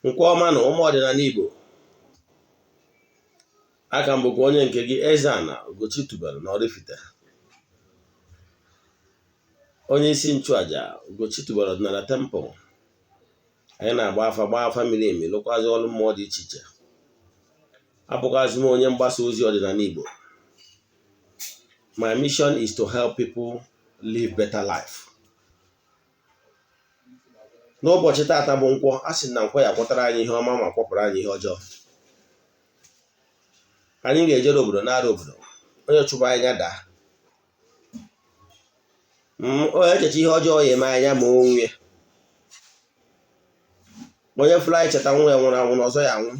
Nke ọma na ụmụ ọdịnala Igbo, aka m bụkwa onye nke gị Eze-Ana Ugochi tubelu na oraifite, onye isi nchụaja Ugochi tubelu ọdịnala temple. Anyị na-agba afa miri emi, lụkwazị ọrụ mmụọ dị iche iche. Abụkwazị m onye mgbasa ozi ọdịnala Igbo. My mission is to help people live better life. N'ụbọchị taata bụ nkwọ, a sị na nkwọ ya kwọtara anyị ihe ọma ma kwọpụrụ anyị ihe ọjọọ. Anyị ga-ejere obodo nara obodo, onye chụba anya daa. Onye echecha ihe ọjọọ ya eme anya ma onwe, onye fụrụ anyị cheta nwa ya nwụrụ anwụ na ọzọ ya anwụ.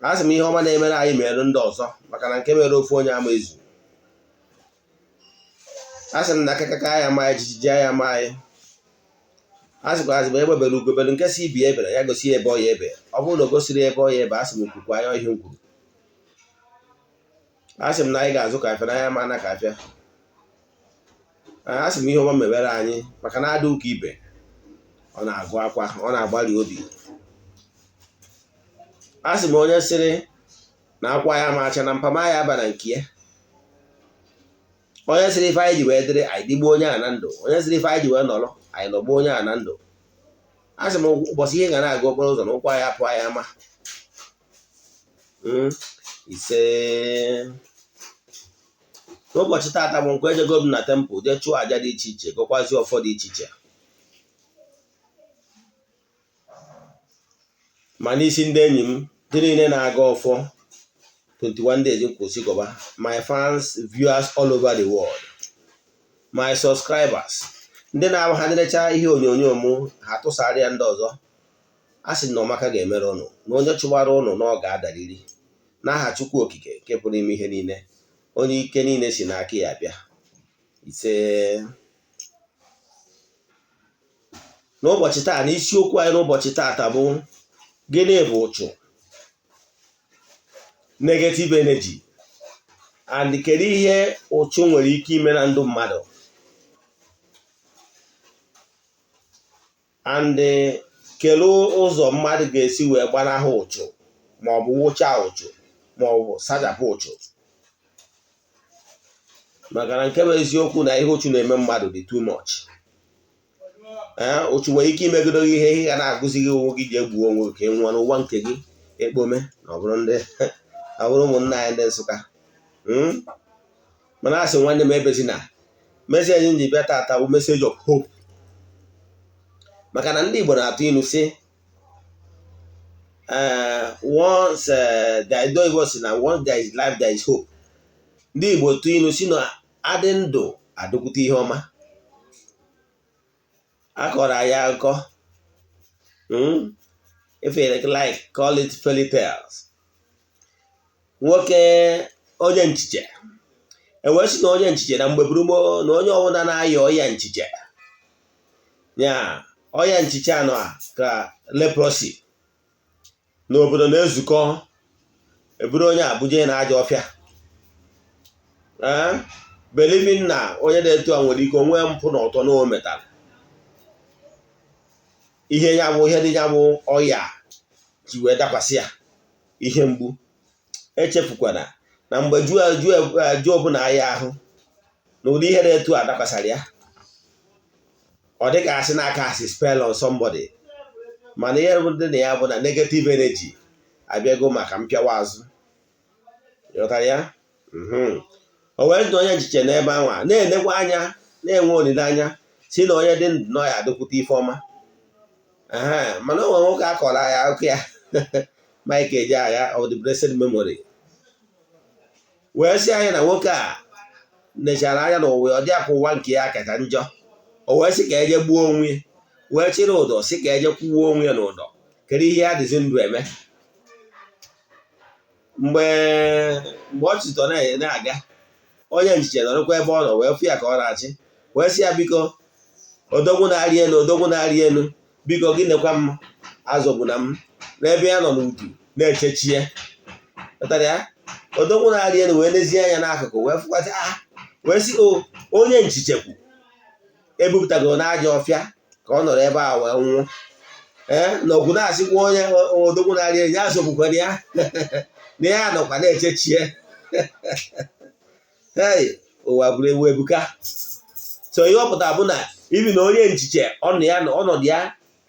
A sị m ihe ọma na-emere anyị mere ndị ọzọ, maka na nke mere ofu onye ama ezu. A sị m na akakaka ya ma anyị, jijiji ya ma anyị. A sịkwazị m egbebere ugobelu nke si ibi ebere ya gosi ebe ọ ya ebe. Ọ bụrụ na o gosiri ebe ọ ya ebe, a sị m okwukwu anya ihe m kwuru. A sị m na anyị ga-azụ ka afịa, na anya ma na ka afịa. A sị m ihe ọma mebere anyị, maka na ada ụka ibe ọ na-agụ akwa, ọ na-agbali obi. A sị m onye sịrị na akwa ya macha na mpama ya aba na nke ya. Onye sịrị ife anyị ji wee dịrị, anyị dịgbuo onye a na ndụ. Onye sịrị ife anyị ji wee nọrọ, anyị nọgbuo onye a na ndụ. A sị m ụbọchị ihe ga na-aga okporo ụzọ na ụkwụ anyị apụ anyị ama. Ise. N'ụbọchị taata bụ nkwa ejego m na tempụl jee chụọ aja dị iche iche, gọkwazi ọfọ dị iche iche. Ma n'isi ndị enyi m ndị niile na-aga ọfọ 21 days nkwụsị gọba, my fans, viewers all over the world, my subscribers, ndị na-ahụ ha dịrecha ihe onyonyo m ha tụsara ya ndị ọzọ. A sị na ọmaka ga-emere ụnụ, na onye chụwara ụnụ na ọ ga-adariri n'aha Chukwu okike nke pụrụ ime ihe niile, onye ike niile si n'aka ya bịa. Ise. N'ụbọchị taa, na isiokwu anyị n'ụbọchị taata bụ gịnị bụ ụchụ, negative energy, and kedu ihe ụchụ nwere ike ime na ndụ mmadụ, and kedu ụzọ mmadụ ga-esi wee gbanahụ ụchụ, ma ọ bụ wụcha ụchụ, ma ọ bụ sajapụ ụchụ. Maka na nke bụ eziokwu na ihe ụchụ na-eme mmadụ dị too much. Ụchụ nwere ike imegodo gị ihe ga na-agụzighị onwe gị ji egbu onwe ka ị nwụọ n'ụwa nke gị ekpome, na ọ bụrụ ụmụnna anyị ndị Nsụka. Mana a sị nwanne m ebezina, meseji m ji bịa taata bụ message of hope. Maka na ndị Igbo na-atụ ilu sị once there is life there is hope. Ndị Igbo tụ ilu si na adị ndụ adụkwute ihe ọma. Akọrọ anyị akụkọ, if you like call it fairy tales. Nwoke onye nchiche ewee sị na onye nchiche na mgbe burumo na onye ọbụla na-aya ọya nchiche, ya ọya nchiche anọ ka leprosy n'obodo na-ezukọ eburu onye abuje na aja ọfịa, believing na onye na-etu a nwere ike onwe mpụ na ọtọ na o metara ihe ya bụ ihe dị ya bụ ọya ji wee dakwasị ya ihe mgbu. Echefukwana na mgbe ju ọbụla aya ahụ na ụdị ihe na-etu a dakwasara ya, ọ dị ka asị n'aka asị spell on somebody, mana ihe dị na ya bụ na negative energy abịago maka mpịawa azụ. Ịghọtara ya? O wee dị onye nchiche n'ebe anwa na-enekwa anya, na-enwe olileanya si na onye dị ndụ nọ ya adịkwute ife ọma. Mana o nwere nwoke akọrọ ya akụkọ ya Mike Ejeagha of the blessed memory, wee sị anyị na nwoke a nechara anya na ụwa ọ dị akwa ụwa nke ya kacha njọ. O wee sị ka eje gbuo onwe, wee chịrị ụdọ sị ka eje kwuo onwe ya n'ụdọ. Kedu ihe ya dịzi ndụ eme? Mgbe ọ chịtọ na-aga, onye nchiche nọrọkwa ebe ọ nọ wee fụ ya ka ọ na-achị, wee sị ya biko odogwu na-arị elu, biko gị nekwa m azọgbuna m n'ebe ya nọ n'udu na-echechie. Ya odogwu na-arị elu wee nezie anya n'akụkụ wee fụkwasị wee sị onye nchichekwu ebupụtagoro n'aja ọfịa ka ọ nọrọ ebe a wee nwụọ. na ọgwụ na-asịkwa onye odogwu na-arị enye azọgbukwana ya na ya nọkwa na-echechie ụwa bụrụ ewu ebuka. So ihe ọ pụtara bụ na ibi na onye nchiche ọnọdụ ya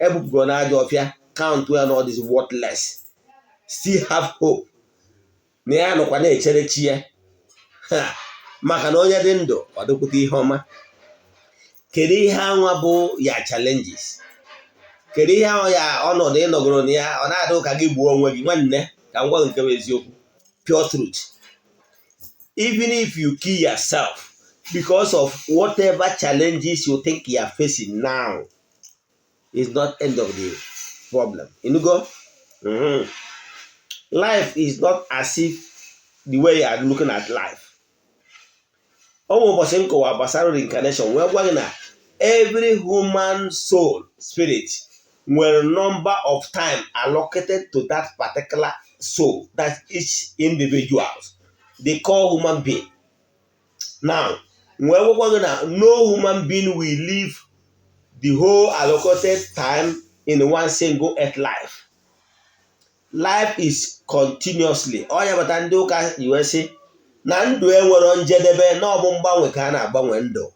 ebupụgo n'ajọ ọfịa count ya na ọ dịzi worthless, still have hope na ya nọkwa na-echere chi ya maka na onye dị ndụ ọ dịkwute ihe ọma. Kedu ihe anwa bụ ya challenges? Kedu ihe ahụ ya ọnọdụ ịnọgoro na ya ọ na-adị ka gị gbuo onwe gị? Nwanne, ka m gwa nke bụ eziokwu, pure truth. Even if you kill yourself because of whatever challenges you think you are facing now, is not end of the problem. You know, life is not as if the way you are looking at life. Ụbọchị nkọwa gbasara reincarnation wee gwa gị na every human soul spirit nwere number of time allocated to that particular soul, that each individuals they call human being. Now, wee gwa gị na no human being will live the whole allocated time in one single earth life. Life is continuously. Ọ ya bata ndị ụka USA na ndụ enwero njedebe, na ọ bụ mgbanwe ka a na-agbanwe ndụ.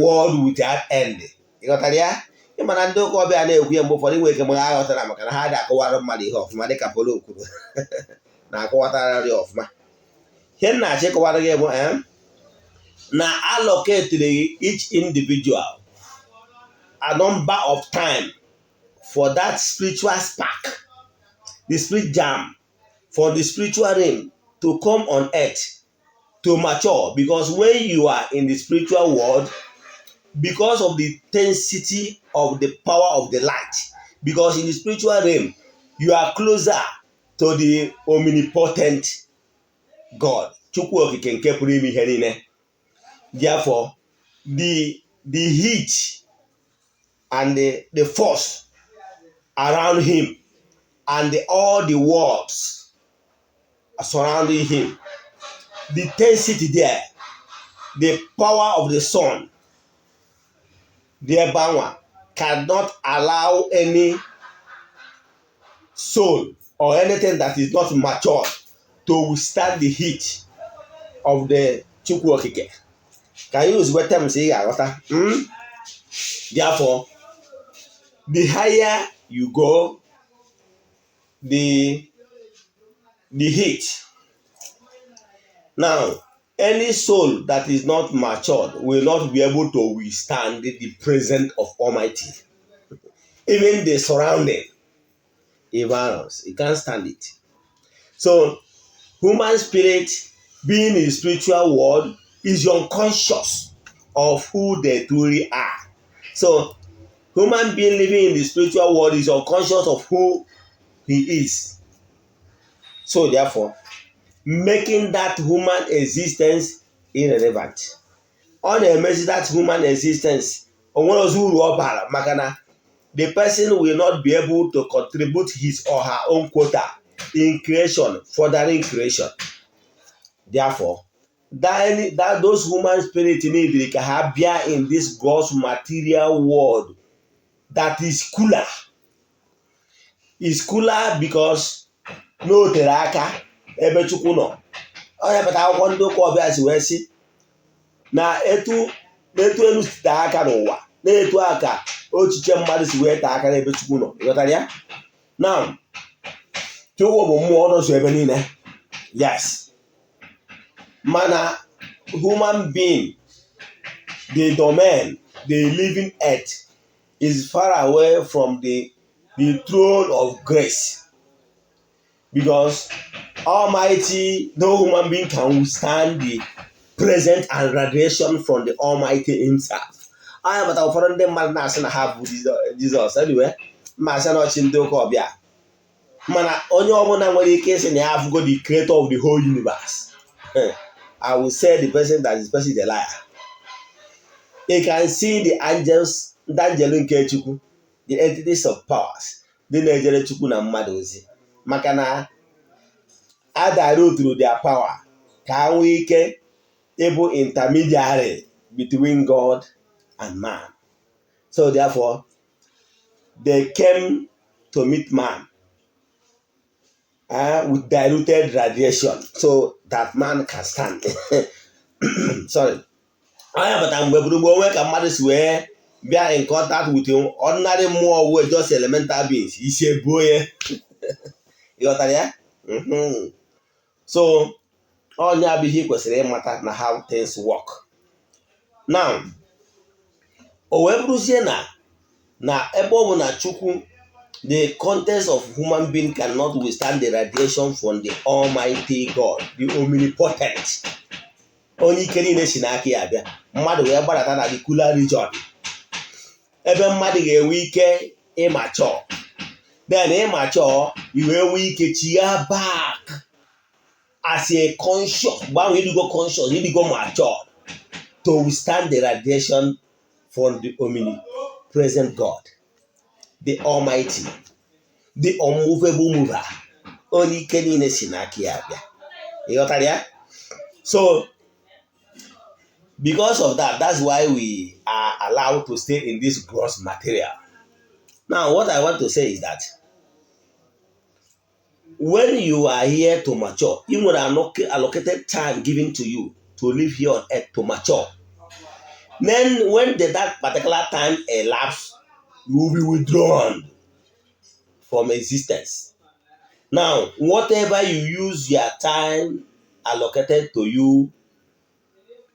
World without end. Ịghọtara ya? Ịma na ndị ụka ọbịa na-ekwu ya mgbe ụfọdụ nwere ike ha aghọtara maka na ha dị akọwara mmadụ ihe ọfụma dịka Polo kwuru na-akọwatararị ọfụma. Ihe m na-achọ ịkọwara gị bụ na allocate each individual a number of time for that spiritual spark, the spirit jam, for the spiritual realm to come on earth to mature. Because when you are in the spiritual world, because of the intensity of the power of the light, because in the spiritual realm you are closer to the omnipotent God. Chukwu okike nke pụrụ ime ihe niile. Therefore, the heat and the force around him and all the worlds surrounding him, the intensity there, the power of the sun, the power cannot allow any soul or anything that is not mature to withstand the heat of the Chukwu okike. Can you use what time say aghọta? Therefore, the higher you go, the heat. Now, any soul that is not matured will not be able to withstand the presence of Almighty. Even the surrounding environs, it can't stand it. So, human spirit being in the spiritual world is unconscious of who they truly are. So, human being living in the spiritual world is unconscious of who he is. So, therefore, making that human existence irrelevant. Ọ na-emezi that human existence onwere ozi uru ọ bara, maka na the person will not be able to contribute his or her own quota in creation, furthering creation. Therefore, those human spirit need ka ha bịa in this gross material world that is cooler. Is cooler because no tere aka ebe Chukwu nọ. Ọ ya pụta akwụkwọ ndị ụka ọbịa si wee sị na etu elu si taa aka n'ụwa, na-etu aka ochiche mmadụ si wee taa aka n'ebe Chukwu nọ. Ịghọtara ya? Now, Chukwu bụ mmụọ nọso ebe niile. Yes. Mana human being, the domain, the living earth is far away from the throne of grace. Because Almighty, no human being can withstand the presence and radiation from the Almighty himself. I am at our foreign man na have Jesus anyway. Masha no chindo ko bia. Mana onye ọbụla nwere ike isi na ya have God, the creator of the whole universe. I will say the person that is a liar. You can see the angels, the angel nke Chukwu, the entities of powers, the na-ejere Chukwu na mmadụ ozi. Maka na adaro through their power ka nwee ike able intermediary between God and man. So therefore, they came to meet man with diluted radiation so that man can stand. Sorry. Anya bata mgbe gburugburu onwe ka mmadụ si wee bịa in contact with ordinary mmụọ wee just elemental beings isi ebuo ya. Ịghọtara ya? So onye abụghị ihe kwesịrị ịmata na how things work. Now, o wee bụrụzie na ebe ọ bụ na Chukwu, the contents of human being cannot withstand the radiation from the Almighty God, the omnipotent. Onye ike niile si n'aka ya abịa, mmadụ wee gbadata na the cooler region ebe mmadụ ga-enwe ike ịmachọ, then ịmachọ iwe nwee ike chigha back as a conscious, gbanwe ịdịgo conscious, ịdịgo matured to withstand the radiation from the omnipresent God, the Almighty, the unmovable mover. Onye ike niile si n'aka ya abịa. Ịghọtara ya? So because of that, that's why we are allowed to stay in this gross material. Now, what I want to say is that when you are here to mature, you will have allocated time given to you to live here on earth to mature. Then when that particular time elapses, you will be withdrawn from existence. Now, whatever you use your time allocated to you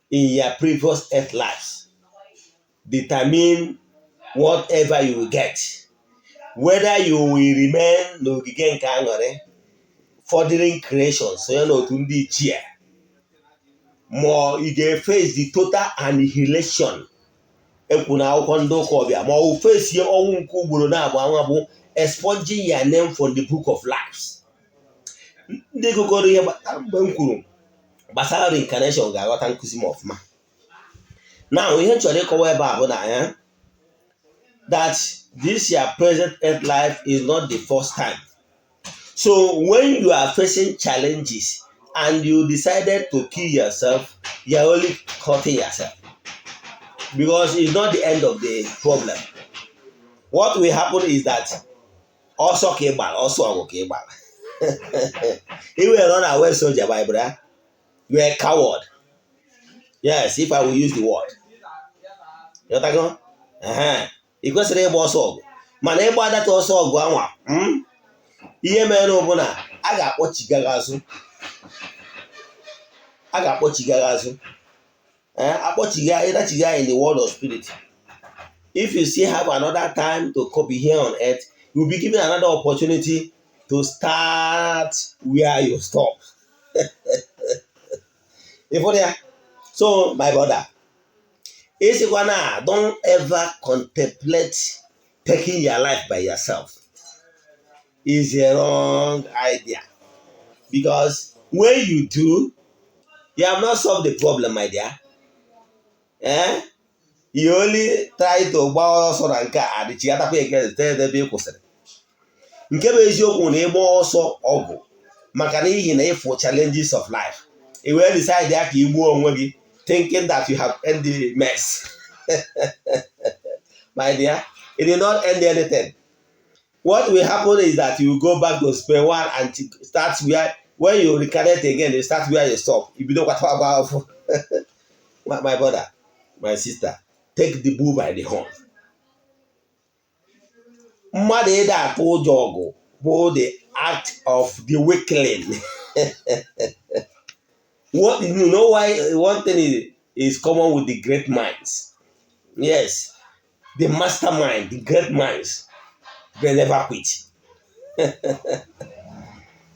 in your previous earth lives determine whatever you will get. Whether you will remain n'ogige nke aṅụrị, furthering creation, so n'otu ndị ichie, ma you ga-face the total annihilation ekwu na akwụkwọ ndị ụka ọbịa, ma ọ face ọnwụ nke ugboro na-abụ anwa bụ expunging your name from the book of lives. Ndị gụgoro ihe mgbe m kwuru gbasara reincarnation ga-aghọta nkụzi m ọfụma. Now, ihe chọrọ ịkọwa ebe a bụ na ya that this your present earth life is not the first time. So when you are facing challenges and you decided to kill yourself, you are only hurting yourself, because it's not the end of the problem. What will happen is that also kebal, also kebal. You will run away soldier, my brother. You are a coward. Yes, if I will use the word. You know what ị kwesịrị ịgba ọsọ ọgụ, mana ịgba adata ọsọ ọgụ anwa ihe mere bụ na a ga-akpọchiga gị azụ. Akpọchiga ịdachiga in the world of spirit. If you still have another time to copy here on earth, you will be given another opportunity to start where you stop. So, my brother, don't ever contemplate taking your life by yourself. It's a wrong idea. Because when you do, you have not solved the problem, my dear. You only try to gba ọsọ na nke a adịchi atapụ ebe ị kwụsịrị. Nke bụ eziokwu na ịgba ọsọ ọgụ maka na ihi na ịfụ challenges of life. You will decide that you igbuo onwe gị thinking that you have ended the mess. My dear, it did not end anything. What will happen is that you go back to square one and start where, when you reincarnate again, you start where you stop. You don't what about my brother, my sister, take the bull by the horn. Mmadụ ịda atụ ụjọ ọgụ bụ the act of the weakling. What you know why one thing is common with the great minds. Yes, the mastermind, the great minds, they never quit.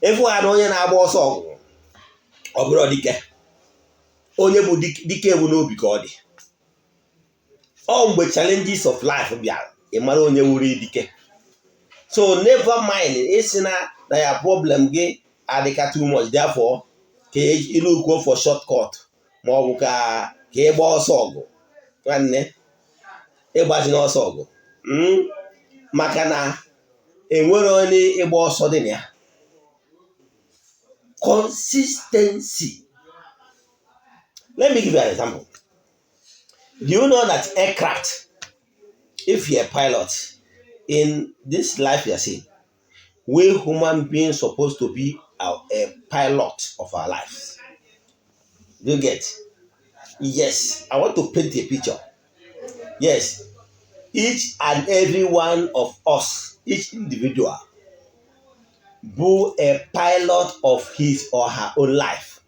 If we are onye na-agba ọsọ ọgụ, ọ bụrụ dike. Onye bụ dike bụ n'obi ka ọ dị. Ọ mgbe challenges of life bịara, ị mara onye wuru dike. So never mind, ịsị na ya problem gị adịka too much, therefore ka ịlụ go for shortcut ma ọ bụ ka ịgba ọsọ ọgụ. Nwanne, ịgbazi n'ọsọ ọgụ maka na enwere onye ịgba ọsọ dị na ya. Consistency. Let me give you an example. Do you know that aircraft, if you're a pilot, in this life you are seeing, we human beings supposed to be a pilot of our lives. Do you get? Yes, I want to paint a picture. Yes, each and every one of us, each individual, be a pilot of his or her own life.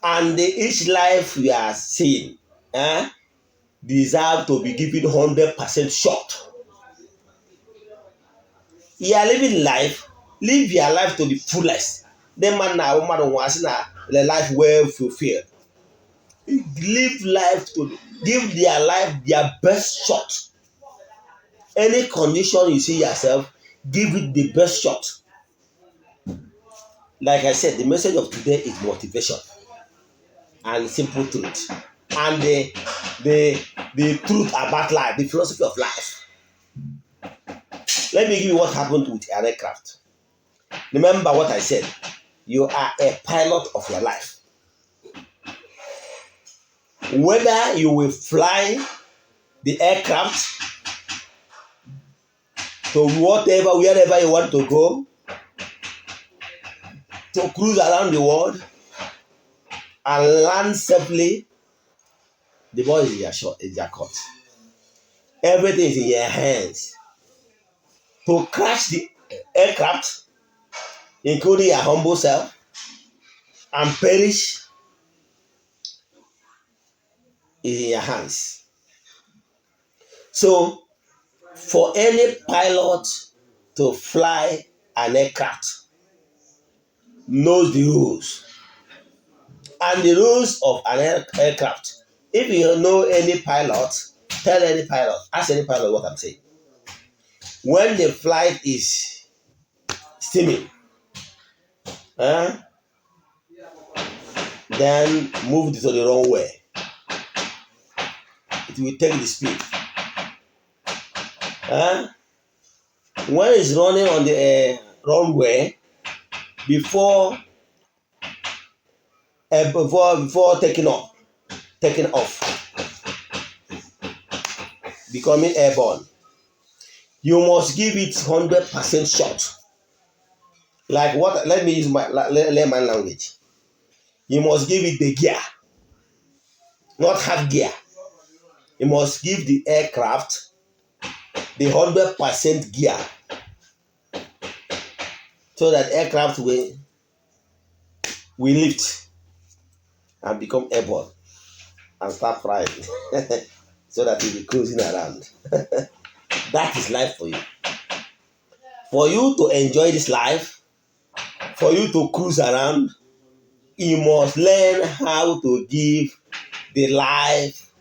And each life we are seeing deserve to be given 100% shot. You are living life, live your life to the fullest. The man now, woman wants the life well fulfilled. Live life to give their life their best shot. Any condition you see yourself, give it the best shot. Like I said, the message of today is motivation and simple truth, and the truth about life, the philosophy of life. Let me give you what happened with an aircraft. Remember what I said. You are a pilot of your life. Whether you will fly the aircraft to wherever you want to go, to cruise around the world and land safely, the ball is in your court. Everything is in your hands. To crash the aircraft, including your humble self, and perish, is in your hands. So, for any pilot to fly an aircraft, knows the rules. And the rules of an aircraft, if you know any pilot, tell any pilot, ask any pilot what I'm saying. When the flight is steaming, then move it to the wrong way. It will take the speed. When it's running on the wrong way, before taking off, becoming airborne, you must give it 100% shot. Like what? Let me use my layman language. You must give it the gear, not half gear. You must give the aircraft the 100% gear, so that aircraft will lift and become airborne and start flying, so that you'll be cruising around. That is life for you. For you to enjoy this life, for you to cruise around, you must learn how to give your life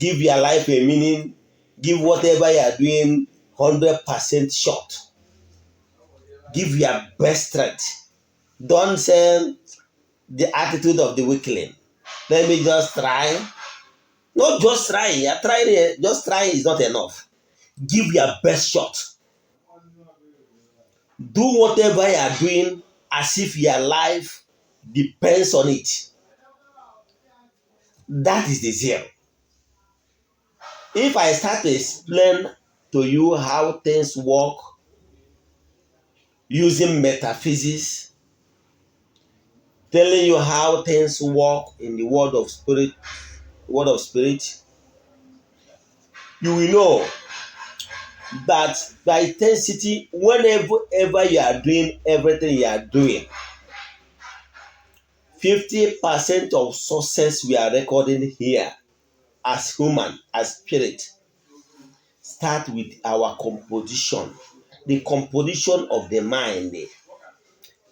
a meaning, give whatever you are doing 100% shot. Give your best strength. Don't say the attitude of the weakling. Let me just try. Not just try. Just try is not enough. Give your best shot. Do whatever you are doing as if your life depends on it. That is the zeal. If I start to explain to you how things work using metaphysics, telling you how things work in the world of spirit, you will know that by intensity, whenever you are doing everything you are doing, 50% of success we are recording here as human, as spirit, start with our composition. The composition of the mind.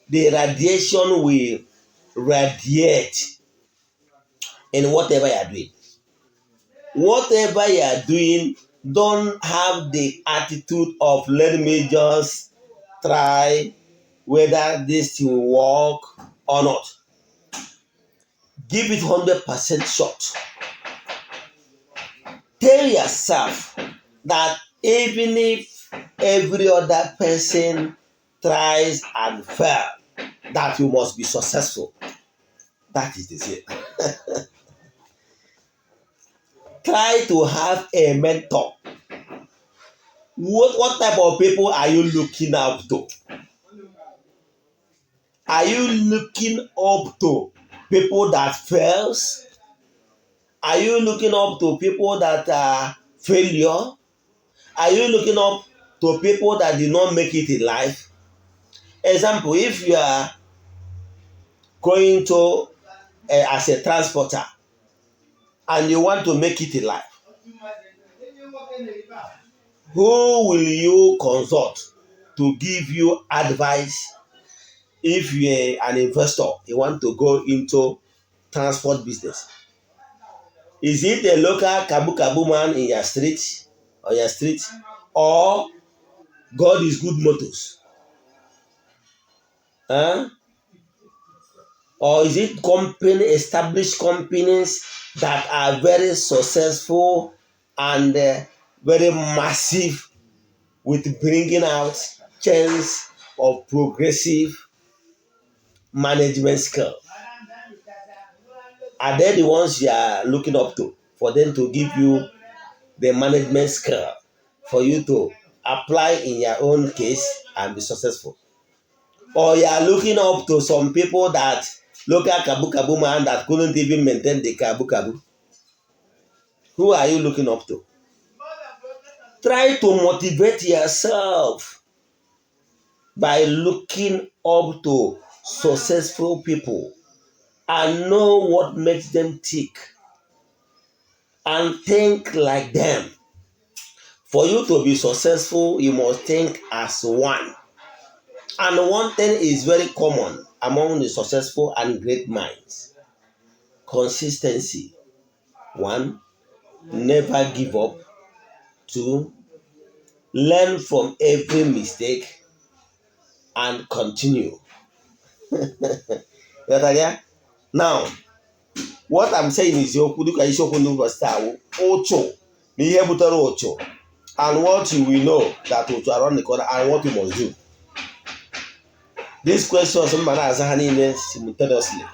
The radiation will radiate in whatever you are doing. Whatever you are doing, don't have the attitude of let me just try whether this will work or not. Give it 100% shot. Tell yourself that even if every other person tries and fails, that you must be successful. That is the same. Try to have a mentor What type of people are you looking up to? Are you looking up to people that fails? Are you looking up to people that are failure? Are you looking up to people that did not make it in life? Example, if you are going to as a transporter and you want to make it in life, who will you consult to give you advice if you are an investor, you want to go into transport business? Is it a local kabu kabu man in your street or God is good motors? Huh? Or is it established companies that are very successful and very massive with bringing out chains of progressive management skill? Are they the ones you are looking up to for them to give you the management skill for you to apply in your own case and be successful? Or you are looking up to some people that local kabu kabu man that couldn't even maintain the kabu kabu? Who are you looking up to? Try to motivate yourself by looking up to successful people and know what makes them tick and think like them. For you to be successful, you must think as one. And one thing is very common among the successful and great minds: consistency. One, never give up. Two, learn from every mistake and continue. Now, what I'm saying is okwu dịka isiokwu n'ụbọchị taa ụchụ na ihe butere ụchụ, and what you will know that ụchụ around the corner and what you must do. These questions mba na-aza ha niile simultaneously.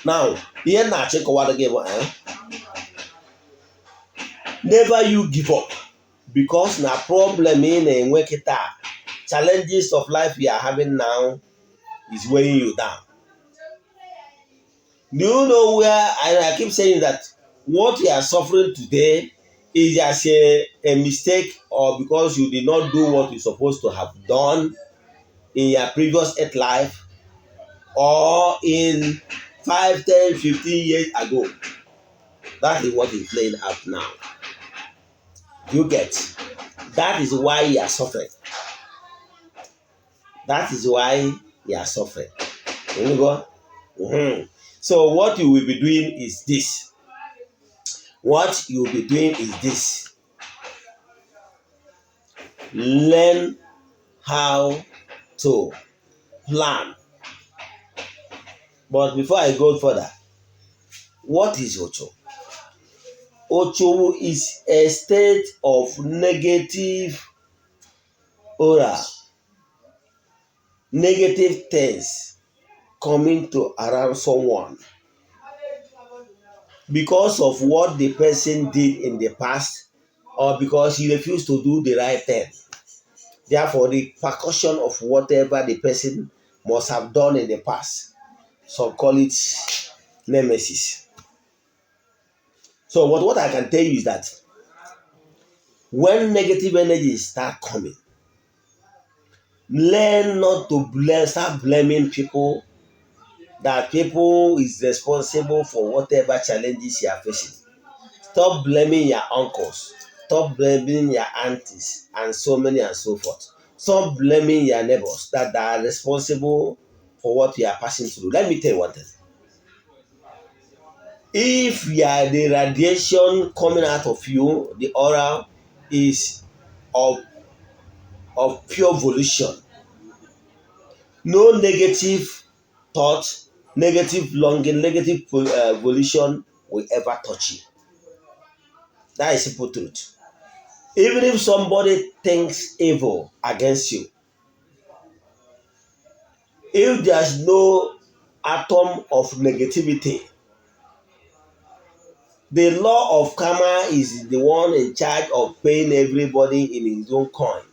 Now, ihe na-achọ ịkọwara gị bụ never you give up, because na problem ị na-enwe kịta, challenges of life you are having now is weighing you down. Do you know where I keep saying that what you are suffering today is just a mistake, or because you did not do what you're supposed to have done in your previous earth life, or in 5, 10, 15 years ago? That is what is playing out now. You get? That is why you are suffering. That is why you are suffering. You go? Mm-hmm. So what you will be doing is this. What you will be doing is this. Learn how to plan. But before I go further, what is Ocho? Ocho is a state of negative aura, negative things coming to around someone because of what the person did in the past, or because he refused to do the right thing. Therefore, the percussion of whatever the person must have done in the past, some call it nemesis. So what I can tell you is that when negative energies start coming, learn not to start blaming people, that people is responsible for whatever challenges you are facing. Stop blaming your uncles. Stop blaming your aunties and so many and so forth. Stop blaming your neighbors that are responsible for what you are passing through. Let me tell you one thing. If the radiation coming out of you, the aura is of pure volition, no negative thought, negative longing, negative volition will ever touch you. That is simple truth. Even if somebody thinks evil against you, if there's no atom of negativity The law of karma is the one in charge of paying everybody in his own coin.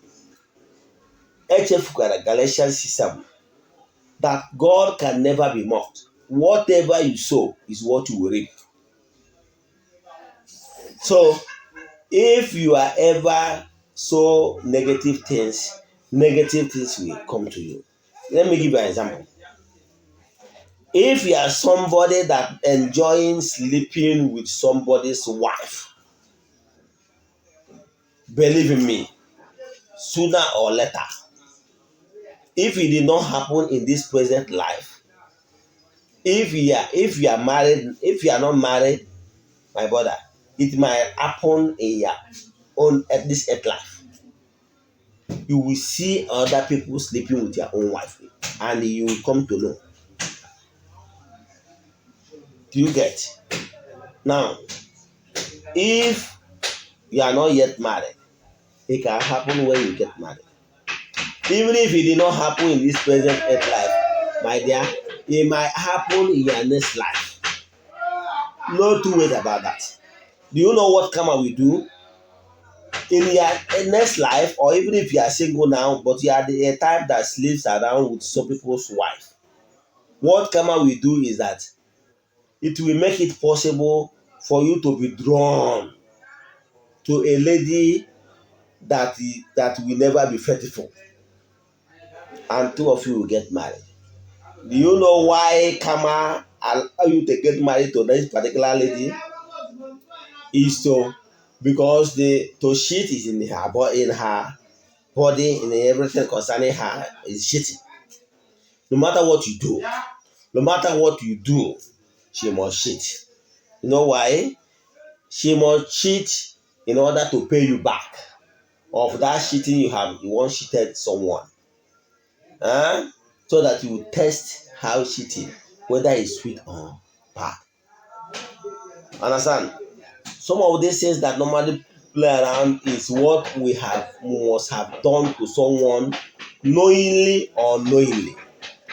Echefukwara Galatians 6:7 that God can never be mocked. Whatever you sow is what you will reap. So if you are ever sow negative things will come to you. Let me give you an example. If you are somebody that enjoying sleeping with somebody's wife, believe in me, sooner or later, if it did not happen in this present life, if you are married, if you are not married, my brother, it might happen in your own at this earth life. You will see other people sleeping with your own wife, and you will come to know. Do you get? Now, if you are not yet married, it can happen when you get married. Even if it did not happen in this present earth life, my dear, it might happen in your next life. No two ways about that. Do you know what karma will do? In your next life, or even if you are single now, but you are the type that sleeps around with some people's wife, what karma will do is that it will make it possible for you to be drawn to a lady that will never be faithful, and two of you will get married. Do you know why karma allow you to get married to this particular lady? Is to because to cheat is in her body, in everything concerning her is cheating. No matter what you do, she must cheat. You know why? She must cheat in order to pay you back of that cheating you once cheated someone. So that you will test how cheating, whether it's sweet or bad. Understand? Some of these things that normally play around is what we must have done to someone knowingly or unknowingly.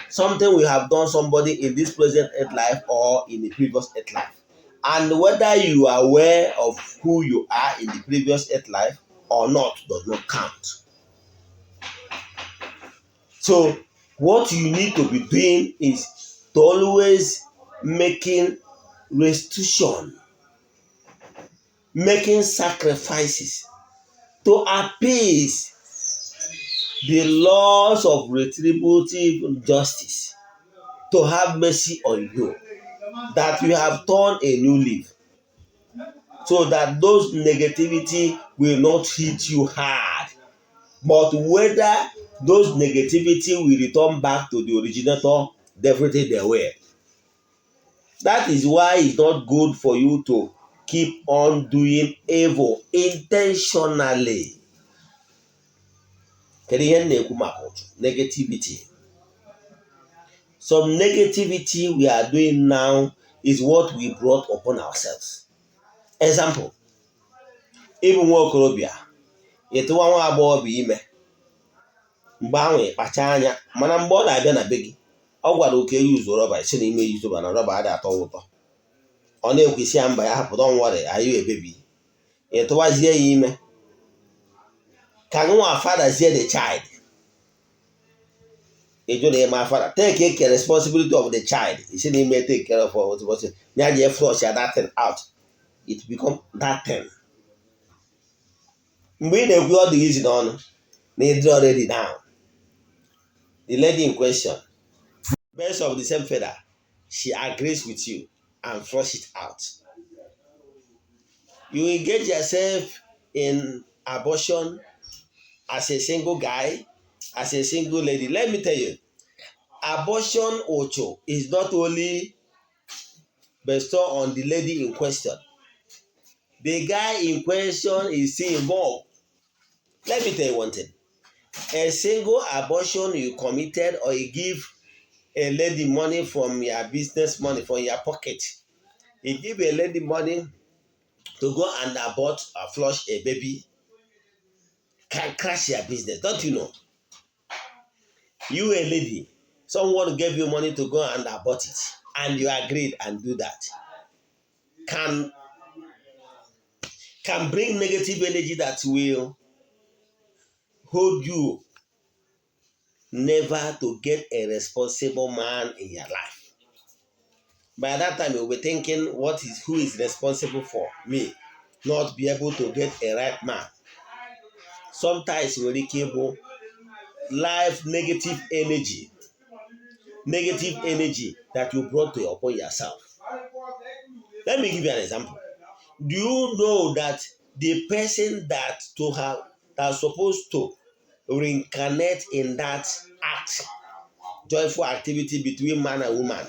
Something we have done somebody in this present earth life or in the previous earth life. And whether you are aware of who you are in the previous earth life or not does not count. So what you need to be doing is to always making restitution, making sacrifices to appease the laws of retributive justice, to have mercy on you, that you have turned a new leaf, so that those negativity will not hit you hard, but whether those negativity will return back to the originator, definitely they will. That is why it's not good for you to keep on doing evil intentionally. Negativity. Some negativity we are doing now is what we brought upon ourselves. Example, ịbụ nwa okorobịa, ịtụwa nwa agbọghọbịa ime, mgbe ahụ ịkpacha anya, mana mgbe ọ na-abịa na be gị, ọ gwara oke yuzu rọba, isi na ime yuzu na rọba adị atọ ụtọ. Ọ na-ekwesị ya mba ya hapụta ọnwere anyị ebebi. Ịtụwazie ya ime, ka nwa fadazie the child. Take a responsibility of the child. You see, may take care of what was it. Now you flush that thing out. It become that thing. When they got the easy on, they already down. The lady in question, birds of the same feather, she agrees with you and flush it out. You engage yourself in abortion as a single guy, as a single lady. Let me tell you, abortion Uchu is not only bestowed on the lady in question. The guy in question is still involved. Let me tell you one thing. A single abortion you committed, or you give a lady money from your business money, from your pocket. You give a lady money to go and abort or flush a baby, can crash your business. Don't you know? You a lady, someone gave you money to go and abort it, and you agreed and do that. Can can bring negative energy that will hold you never to get a responsible man in your life. By that time, you'll be thinking, who is responsible for me not be able to get a right man? Sometimes you will cable life negative energy that you brought to upon yourself. Let me give you an example. Do you know that the person that's supposed to reincarnate in that act, joyful activity between man and woman,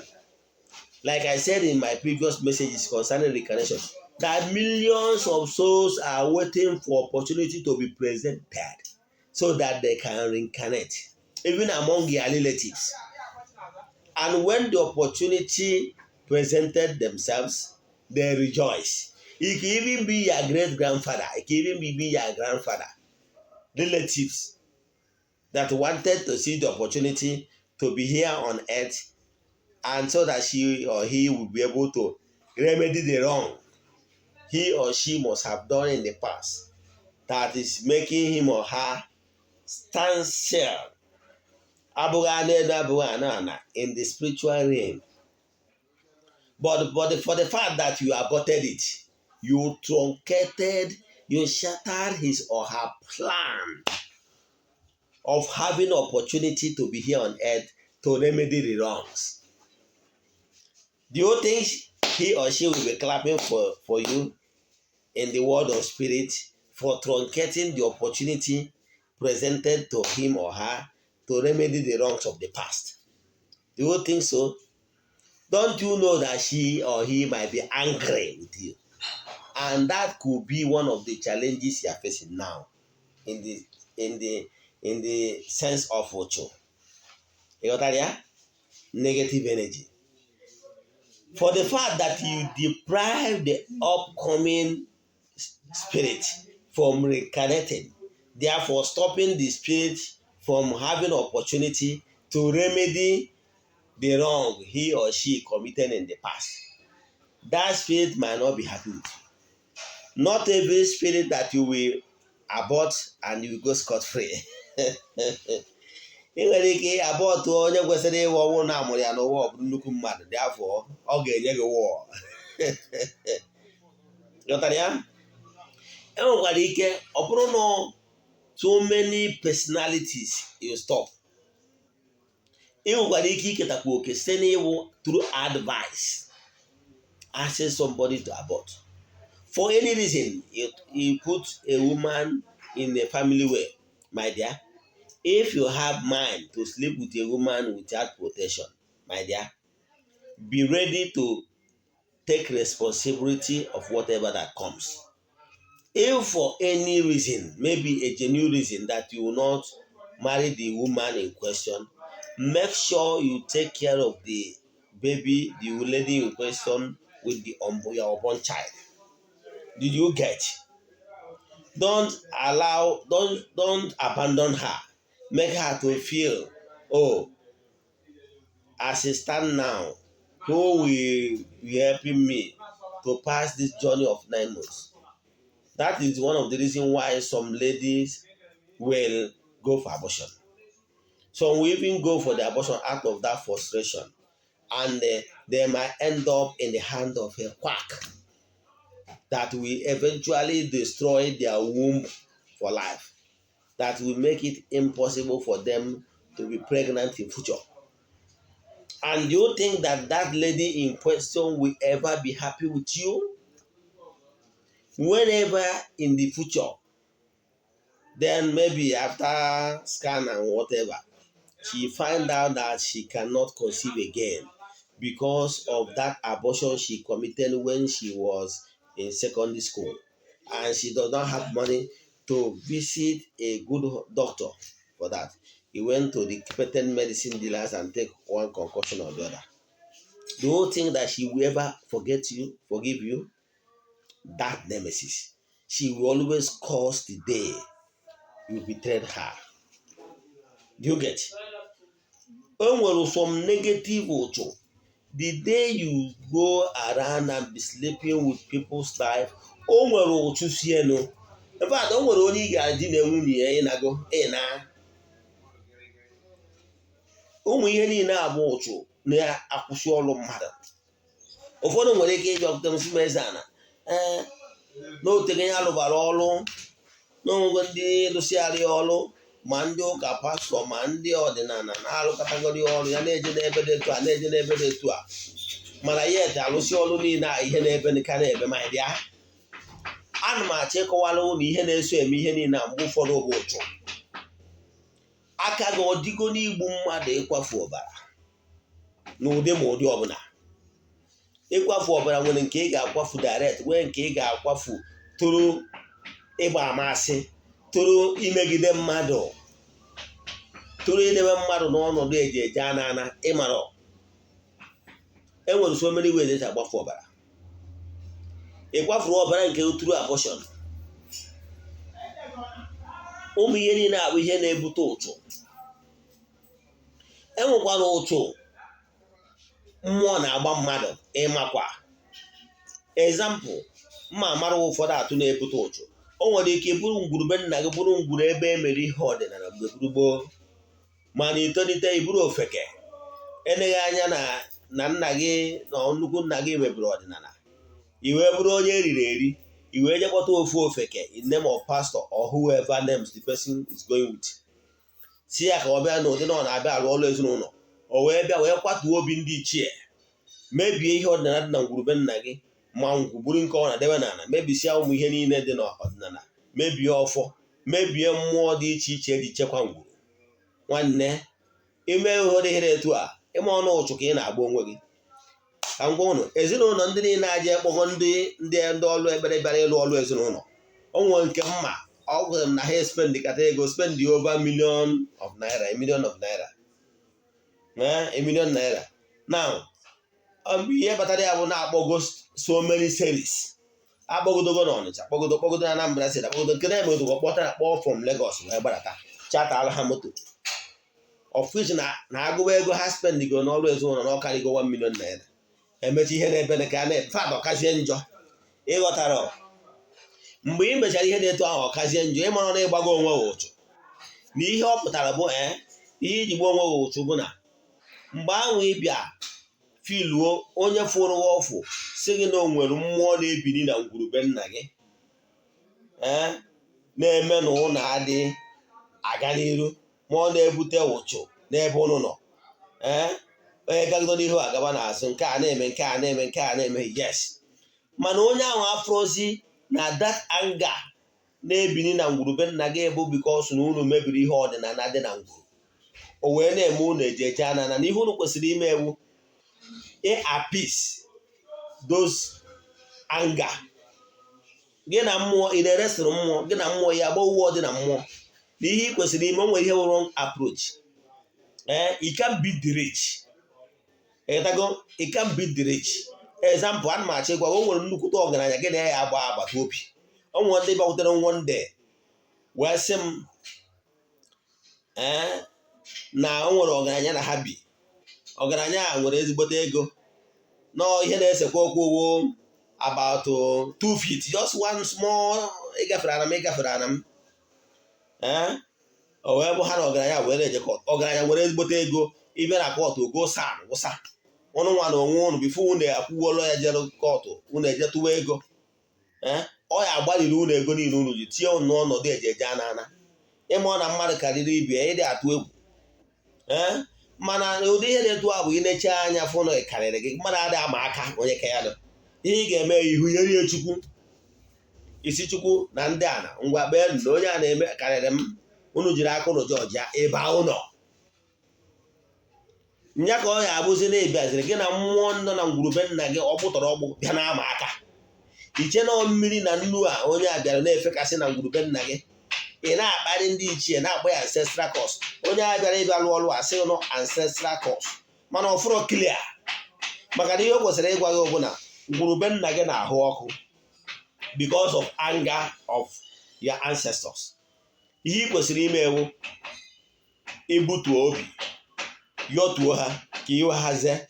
like I said in my previous messages concerning reincarnation, that millions of souls are waiting for opportunity to be presented so that they can reincarnate, even among their relatives. And when the opportunity presented themselves, they rejoice. It can even be your great-grandfather. It can even be your grandfather. Relatives that wanted to see the opportunity to be here on earth, and so that she or he will be able to remedy the wrong he or she must have done in the past that is making him or her stand still in the spiritual realm. But for the fact that you aborted it, you truncated, you shattered his or her plan of having opportunity to be here on earth to remedy the wrongs. Do you think he or she will be clapping for you in the world of spirit for truncating the opportunity presented to him or her to remedy the wrongs of the past? Do you think so? Don't you know that she or he might be angry with you? And that could be one of the challenges you are facing now in the sense of Uchu. You got that, yeah? Negative energy. For the fact that you deprive the upcoming spirit from reincarnating, therefore stopping the spirit from having opportunity to remedy the wrong he or she committed in the past. That spirit might not be happy with you. Not every spirit that you will abort and you will go scot-free. Ị nwere ike abọtụ onye kwesịrị ịwụ ọnwụ na amụrụ ya n'ụwa ọ bụrụ nnukwu mmadụ dị afọ ọ ga-enye gị wụọ. Ghọtara ya? Enwekwara ike ọ bụrụ na too many personalities you stop. Ị nwekwara ike iketakwa oke site n'ịwụ through advice, asking somebody to abort. For any reason, you put a woman in a family way, my dear. If you have mind to sleep with a woman without protection, my dear, be ready to take responsibility of whatever that comes. If for any reason, maybe a genuine reason that you will not marry the woman in question, make sure you take care of the baby, the lady in question with your unborn child. Did you get? Don't abandon her. Make her to feel, oh, as I stand now, who will be helping me to pass this journey of 9 months? That is one of the reasons why some ladies will go for abortion. Some will even go for the abortion out of that frustration. And they might end up in the hand of a quack that will eventually destroy their womb for life. That will make it impossible for them to be pregnant in future. And you think that that lady in question will ever be happy with you? Whenever in the future, then maybe after scan and whatever, she find out that she cannot conceive again because of that abortion she committed when she was in secondary school. And she does not have money to visit a good doctor for that. He went to the patent medicine dealers and take one concoction or the other. The whole thing that she will ever forgive you, that nemesis. She will always cause the day you betrayed her. Do you get? O nwere some negative Uchu the day you go around and be sleeping with people's life, o nwere ụchụ sienu. In fact, o nwere onye ị ga-adị na nwunye ya ịnago ịna ụmụ ihe niile abụ ụchụ na-akwụsị ọrụ mmadụ. Ụfọdụ nwere ike ịbịakwute m sị m Eze-Ana, n'otere ya rụbara ọrụ n'onwego ndị lụsịarị ọrụ, ma ndị ụka pastọ ma ndị ọdịnala na-arụkọtagori ọrụ ya, na-eje n'ebe dị etu a na-eje n'ebe dị etu a, mana ya ete alụsị ọrụ niile a ihe na-ebe ka na-ebe ma bịa. Ana m achọ ịkọwara ụnụ ihe na-eso eme ihe niile a mgbe ụfọdụ bụ ụchụ. Aka gị ọ dịgo n'igbu mmadụ ịkwafu ọbara n'ụdị ma ụdị ọbụla. Ịkwafu ọbara nwere nke ị ga-akwafu direct, nwee nke ị ga-akwafu tụrụ ịgba amasị, tụrụ imegide mmadụ, tụrụ idebe mmadụ n'ọnọdụ eji eje ana ịmara. Enwere so many ways eji agbafu ọbara. Ịkwafuru ọbara nke tụrụ abortion. Ụmụ ihe niile abụ ihe na-ebute ụchụ. Enwekwara ụchụ mmụọ na-agba mmadụ ịmakwa. Example, mma amara ụfọdụ atụ na-ebute ụchụ. O nwere ike bụrụ ngwurube nna gị, bụrụ ngwuru ebe emere ihe ọdịnala mgbe gboo, mana itonite iburu ofeke, eneghị anya na nna gị na nnukwu nna gị mebiri ọdịnala, iwe bụrụ onye eriri eri, iwe jekpọta ofu ofeke in name of pastor or whoever names the person is going with, si ya ka ọ bịa n'ụdị na ọ na-abịa arụ ọrụ ezinụlọ, o wee bịa wee kwatuo obi ndị ichie, mebie ihe ọdịnala dị na ngwurube nna gị, ma ngwu buru nke ọ na-edebe n'ala, mebisia ụmụ ihe niile dị n'ọdịnala, mebie ọfọ, mebie mmụọ dị iche iche eji chekwa ngwuru. Nwanne, ime ihe dịghịrị etu a, ịma ọnụ ụchụ ka ị na-agba onwe gị. Ka m gwa ụnụ, ezinụlọ ndị niile aja ekpọgo ndị ọrụ ekpere bịara ịlụ ọrụ ezinụlọ, o nwere nke mma ọ gwara m na ha spend kata ego spend over a million naira. Now, ihe batara ya bụ na-akpọgo so many series, akpọgodogo na Ọnịcha, kpọgodo na Anambra State, akpọgodo nke na-emedogo kpọọ from Lagos wee gbadata chatara ha moto, of which na-agụwa ego ha spendigo n'ọrụ ezinụlọ na ọkarịgo 1 million naira. Emechi ihe na-ebe ka fad ọkazie njọ. Ịghọtara, mgbe ị mechara ihe na-eto ahụ ọkazie njọ, ịmara na ịgbago onwe gị ụchụ. Na ihe ọ pụtara bụ ihe iji gba onwe gị ụchụ bụ na mgbe ahụ ịbịa filuo onye fụrụ ọfụ si gị na o nwere mmụọ na-ebili na ngwurube nna gị, na-eme na ụlọ adị aga n'iru, ma ọ na-ebute ụchụ n'ebe ụnụ nọ. Onye gagido n'ihu agaba n'azụ, nke a na-eme, nke a na-eme, nke a na-eme, yes. Mana onye ahụ afrozi na that anger na-ebili na ngwurube nna gị bụ because na unu mebiri ihe ọdịnala dị na ngwuru, o wee na-eme unu eji eje anana na ihe unu kwesịrị ime ewu appease those anger. Gị na mmụọ ị na-eresịrị mmụọ, gị na mmụọ ya agba uwe dị na mmụọ, na ihe ị kwesịrị ime. O nwere ihe wrong approach. You can't beat the rich. You can't beat the rich. Example, ana m achọ ịgwa, o nwere nnukwute ọgaranya gị na ya agba agbata obi. O nwere ndị bịakwutere one day wee sị m na o nwere ọgaranya na ha bi. Ọgaranya a nwere ezigbote ego, nọ ihe na-esekwa okwu about 2 feet, just one small ịgafere ana m. O wee bụ ha na ọgaranya wee na-ejekọ. Ọgaranya nwere ezigbote ego, ibe na kọtụ go san wụsa ụnụ nwa na onwe ụnụ bifo unu akwụwolo ya jere kọtụ, unu ejetụwa ego. Ọ ya agbalịrị unu ego niile unu ji tie unu n'ọnọdụ ejeje anana, ịma na mmadụ karịrị ibe ya, ịdị atụ egwu. Mana ụdị ihe na-etu a bụ ineche anya fụ na karịrị gị, mmadụ adị ama aka onye ka ya dị. Ihe ị ga-eme ihu yerie Chukwu, isi Chukwu na ndị ana ngwa kpee na onye a na-eme karịrị m, unu jiri aka ụnụ jọjịa ebe ụnọ. Nya ka ọ ya abụzi na ịbịaziri gị na mmụọ nọ na ngwurube nna gị ọgbụtọrọ ọgbụ bịa na ama aka. Iche na mmiri na nnu a onye a bịara na-efekasị na ngwurube nna gị, ị na-akparị ndị ichie na-akpọ ya ancestral curse. Onye a bịara ịbịa lụọ ọrụ asị nọ ancestral curse, mana ọ fụrụ clear. Maka na ihe o kwesịrị ịgwa gị bụ na ngwurube nna gị na-ahụ ọkụ because of anger of your ancestors. Ihe ị kwesịrị ime ewu ibutuo obi, yọtuo ha ka iwe hazie,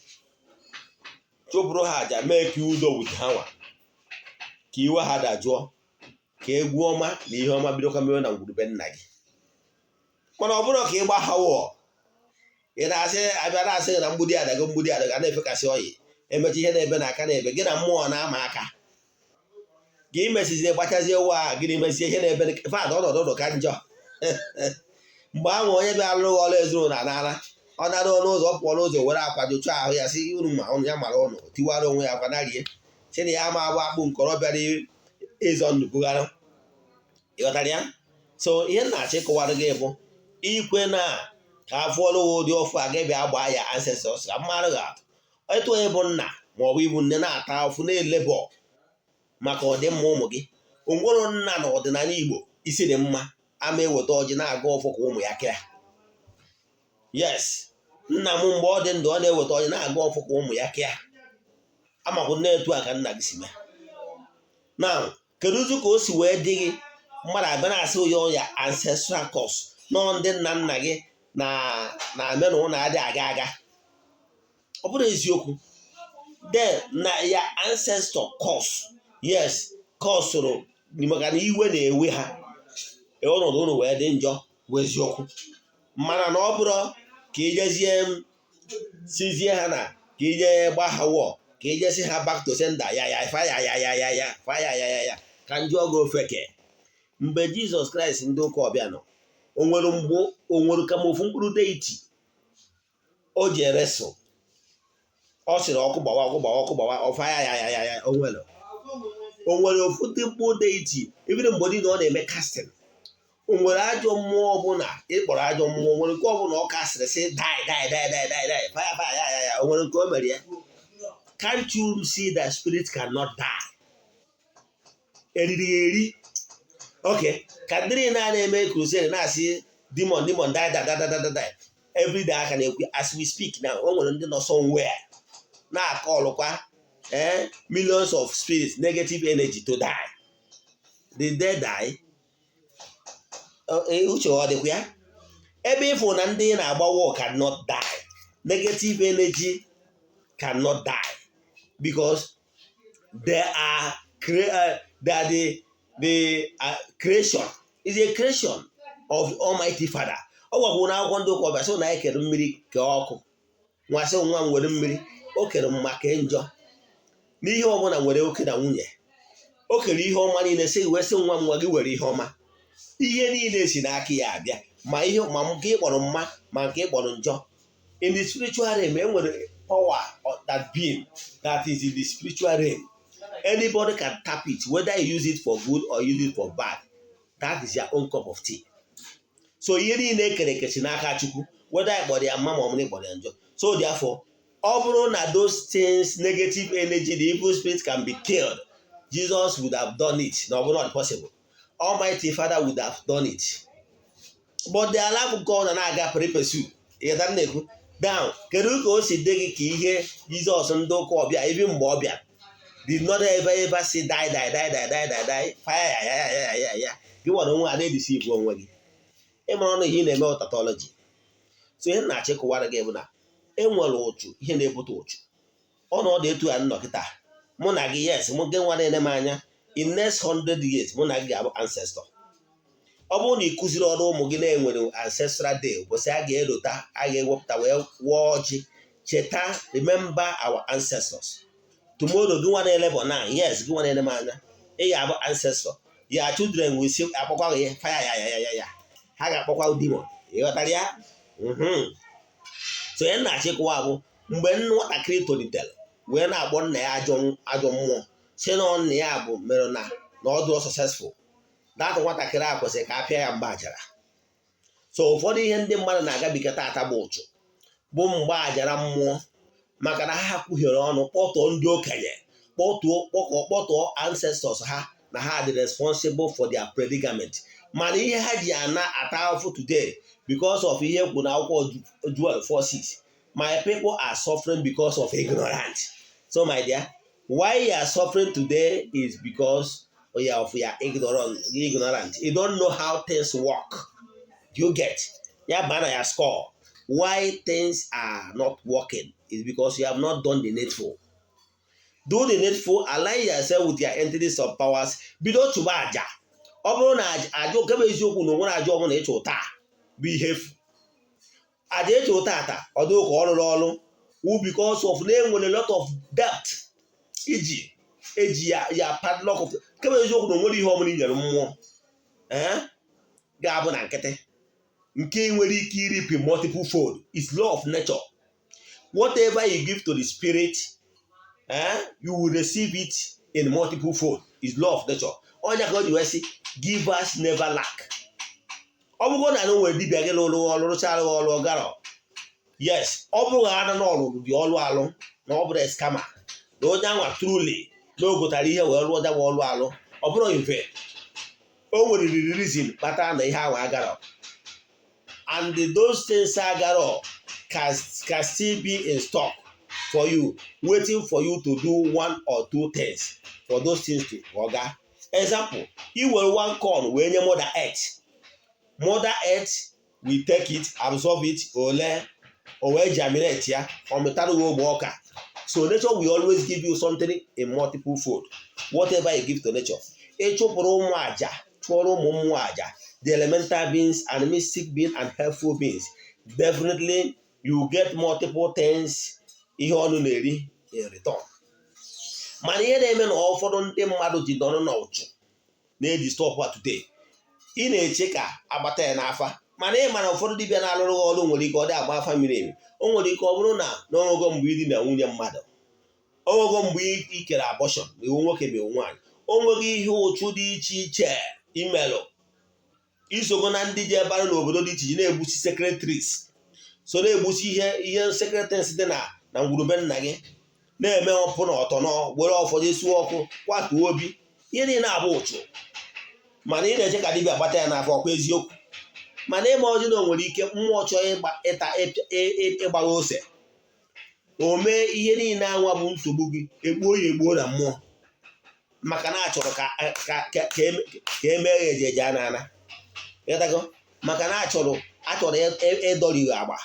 chụpụrụ ha aja mee ka udo wute ha nwa ka iwe ha dajụọ ka egwu ọma na ihe ọma bidokwa mewe na ngwurube nna gị. Mana ọ bụrụ ka ị gba ha wụọ ị na-asị abịa na-asị na mgbudi adago na-efekasị ọyị emecha ihe na-ebe na aka na-ebe gị na mmụọ na-ama aka gị mesizie gbachazie ụwa a gịnị mesie ihe na-ebe fadụ ọnọdụ ka njọ mgbe ahụ onye bịa alụghị ọrụ ezinụlọ na anara ọ nara ọnụ ụzọ ọ pụọ n'ụzọ were akwa jụchaa ahụ ya sị unu ma ụnụ ya mara ụnụ tiwara onwe ya akwa narie si na ya ama agba akpụ nkọrọ bịara ịzọ ndụ bugara ịghọtara ya. So ihe na-achọ ịkọwara gị bụ ikwe na ka afọ ọrụ ụdị ọfụ a ga-ebịa gbaa ya ancestors ka mmadụ ga-atụ etu onye bụ nna ma ọ bụ ịbụ nne na-ata afụ na-elebọ maka ọdịmma ụmụ gị. Onwero nna na ọdịnala Igbo isi dị mma ama eweta ọjị na-aga ọfọ ka ụmụ ya kịa. Yes, nna m mgbe ọ dị ndụ ọ na-eweta ọjị na-aga ọfọ ka ụmụ ya kịa amakwu na-etu a ka nna gị si mee. Na kedu ụzọ ka o si wee dị gị mmadụ abịa na-asị onye ọya ancestral curse nọ ndị nna nna gị na amenụ na-adị aga aga? Ọ bụrụ eziokwu then na ya ancestor curse, yes kọsụrụ maka na iwe na-ewe ha ọnọdụ ụnụ wee dị njọ bụ eziokwu. Mana na ọ bụrụ ka ijezie sizie ha na ka ije gba ha wụọ ka ijesi ha back to sender ya faya ka njọ oge ofeke. Mgbe Jizọs Kraịst ndị ụka ọbịa nọ o nwere kama ofu mkpụrụ deiti o ji eresụ ọ sịrị ọkụ gbawa ọfaya ya o nwere ofu ndị mkpụrụ deiti ibiri mgbe niile ọ na-eme casting. O nwere ajọ mmụọ ọbụla ịkpọrọ ajọ mmụọ nwere nke ọbụla ọ kasịrị sị die fire ya o nwere nke o mere ya. Can't you see that spirit cannot die? Eriri ya eri. Okay, ka ndị na-eme crusade na-asị demon die every day aka na-ekwu as we speak now. O nwere ndị nọ somewhere na-akọ ọlụkwa millions of spirits negative energy to die. Did they die? Uche ọ dịkwa ya? Ebe ịfụ na ndị na-agba war cannot die, negative energy cannot die because they are the creation is a creation of Almighty Father. Ọ gwagwụ na akwụkwọ ndị ụka ọbịa sị na anyị kere mmiri ka ọkụ nwasị nwa m were mmiri o kere m maka njọ n'ihe ọbụla nwere oke na nwunye. O kere ihe ọma niile sị wee sị nwa m nwa gị were ihe ọma. Ihe niile si n'aka ya abịa ma nke ịkpọrọ mma ma nke ịkpọrọ njọ. In the spiritual realm enwere power of that being that is in the spiritual realm. Anybody can tap it whether you use it for good or use it for bad. That is your own cup of tea. So ihe niile ekere eke si n'aka Chukwu whether ịkpọrọ ya mma ma ọ bụrụ ịkpọrọ ya njọ. So therefore ọ bụrụ na those things negative energy the evil spirit can be killed, Jesus would have done it. No, not possible. Almighty Father would have done it. But they allow God na-aga pursue. Down. Kedu ka o si dị gị ka ihe Jizọs ndị ụka ọbịa ebe mgbe ọ bịa did not ever say die fire ya gị nwere onwe a na-edisi ibu onwe gị ịmara ọnụ ihe ị na-eme ọtatọlọji. So ihe na-achịkọwara gị bụ na enwere ụchụ ihe na-ebute ụchụ ọnọdụ etu a nnọkịta mụ na gị yes mụ gị nwa na-ene m anya in next 100 years mụ na gị ga-abụ ancestor. Ọ bụrụ na ị kụziri ọrụ ụmụ gị na-enwere ancestral day ụbọchị a ga-erota a ga-ewepụta wee wụọ ọjị cheta remember our ancestors. Tomorrow gị nwa na-elebọ na yes gị nwa na-ene m anya ị ga-abụ ancestor. Ya children will see akpọkwa gị fire ya ha ga-akpọkwa demon. Ịghọtara ya? So ya na-achịkwa bụ mgbe nwatakịrị tolitere wee na-akpọ nna ya ajọ mmụọ si na nna ya bụ mere na ọ dụọ successful. Datụ nwatakịrị a kwesịrị ka a pịa ya mgba ajara. So ụfọdụ ihe ndị mmadụ na-agabiga taata bụ ụchụ bụ mgba ajara mmụọ maka na ha kwuhiere ọnụ kpọtụọ ndị okenye kpọtụọ ancestors ha na ha dị responsible for their predicament. Mana ihe ha ji ata afụ today because of ihe kwuru na akwụkwọ Joel 4:6. My people are suffering because of ignorance. So my dear, why you are suffering today is because of your ignorant. You don't know how things work. You get? Yeah, banner your score. Why things are not working is because you have not done the needful. Do the needful, align yourself with your entities of powers. Bido chụba aja. Ọ bụrụ na aja okebe eziokwu na onwere aja ọbụla ịchụ taa bụ ihe efu. Aja ịchụ tata ọ dị ka ọ rụrụ ọrụ wụ because of na enwere a lot of debt eji ya padlock of kebe eziokwu na onwere ihe ọbụla inyere mmụọ ga-abụ na nkịtị nke nwere ike iripụ multiple fold. It's law of nature. Whatever you give to the spirit, you will receive it in multiple fold. It's law of nature. Onye ka o ji wee sị givers never lack. Ọ bụrụ na nwere dibịa gị lụrụchara ọrụ gara, yes, ọ bụrụ na na ọlụrụ dị ọlụ alụ na ọ bụrụ skama na onye anwa truly na o gotara ihe wee lụọ ọja ọlụ alụ, ọ bụrụ infe o nwere reason kpatara na ihe ahụ agara, and those things agara can still be in stock for you, waiting for you to do one or two things for those things to oga. Example, you will one corn wee nye mother earth. Mother earth will take it, absorb it, o wee germinate ya, o metara ogbe ọka. So nature will always give you something in multiple fold. Whatever you give to nature. Ịchụpụrụ ụmụ aja, chụọrọ ụmụ mmụọ aja, the elemental beings and mystic beings and helpful beings, definitely you get multiple things ihe ọnụ na-eri in return. Mana ihe na-eme na ụfọdụ ndị mmadụ ji nọrọ n'ụchụ na-eji stop today. Ị na-eche ka agbata ya n'afa, mana ị mara ụfọdụ dibịa na-alụrụ ọrụ nwere ike ọ dị agba afa miri emi. O nwere ike ọ bụrụ na n'ọnwego mgbe ịdị na nwunye mmadụ, onwego mgbe ikere abortion ma iwu nwoke ma iwu nwaanyị, o nweghị ihe ụchụ dị iche iche imelụ isogo na ndị ji ebara n'obodo dị iche iche na-egbusi secretaries, so na-egbusi ihe secretaries dị na ngwurube nna gị, na-eme ọpụ na ọtọ nọ were ụfọdụ esi ọkụ kwatuo obi, ihe niile abụ ụchụ. Mana ị na-eche ka dibịa gbata ya n'afọ ọkwa eziokwu. Mana ịma ọjị na o nwere ike mmụọ chọọ ịgbagha ose, o mee ihe niile anwa bụ nsogbu gị, egbuo ya egbuo na mmụọ, maka na achọrọ ka emeghe ejeje a na-ana ịdago, maka na achọrọ ịdọrighi agba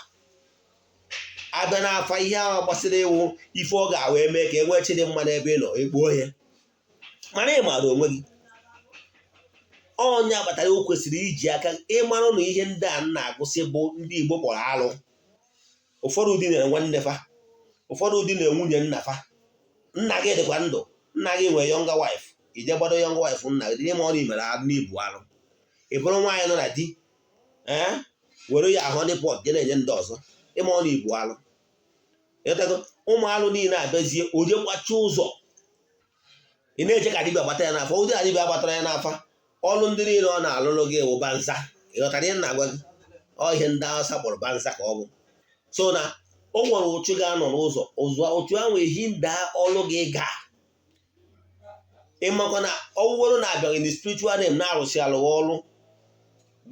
abịa n'afa ihe ahụ gbasara iwu ife ọ ga-awa eme ka e nwee chi dị mma n'ebe ị nọ, egbuo ya. Mana ị maara onwe gị, onye agbatara o kwesịrị iji aka ịmarụ na ihe ndị a na-agụsị bụ ndị Igbo kpọrọ alụ. Ụfọdụ ụdị na nwanne fa, ụfọdụ ụdị na nwunye nna fa. Nna gị dịkwa ndụ, nna gị nwere younger wife, ije gbado younger wife nna gị, ịma ọrụ imere alụ n'ibu alụ. Ị bụrụ nwaanyị nọ na di were ya ahụ ndị pọt je na-enye ndị ọzọ, ịma ọrụ ibu alụ. Ịtago ụmụ alụ niile abịazie oje gbachi ụzọ, ị na-eche ka dibịa gbata ya n'afọ. Ụdị a dibịa gbatara ya n'afa, ọlụ ndị niile ọ na-alụrụ gị wụ banza. Ịghọtara ihe nna gwa gị? Ọ ihe ndị Hausa kpọrọ banza ka ọ bụ. So na o nwere ụchụ ga-anọ n'ụzọ ụzọ otu ahụ ehi ndaa ọlụ gị gaa. Ịmakwa na ọwụwụrụ na-abịaghị na spiritual name na-arụsị alụghị ọlụ,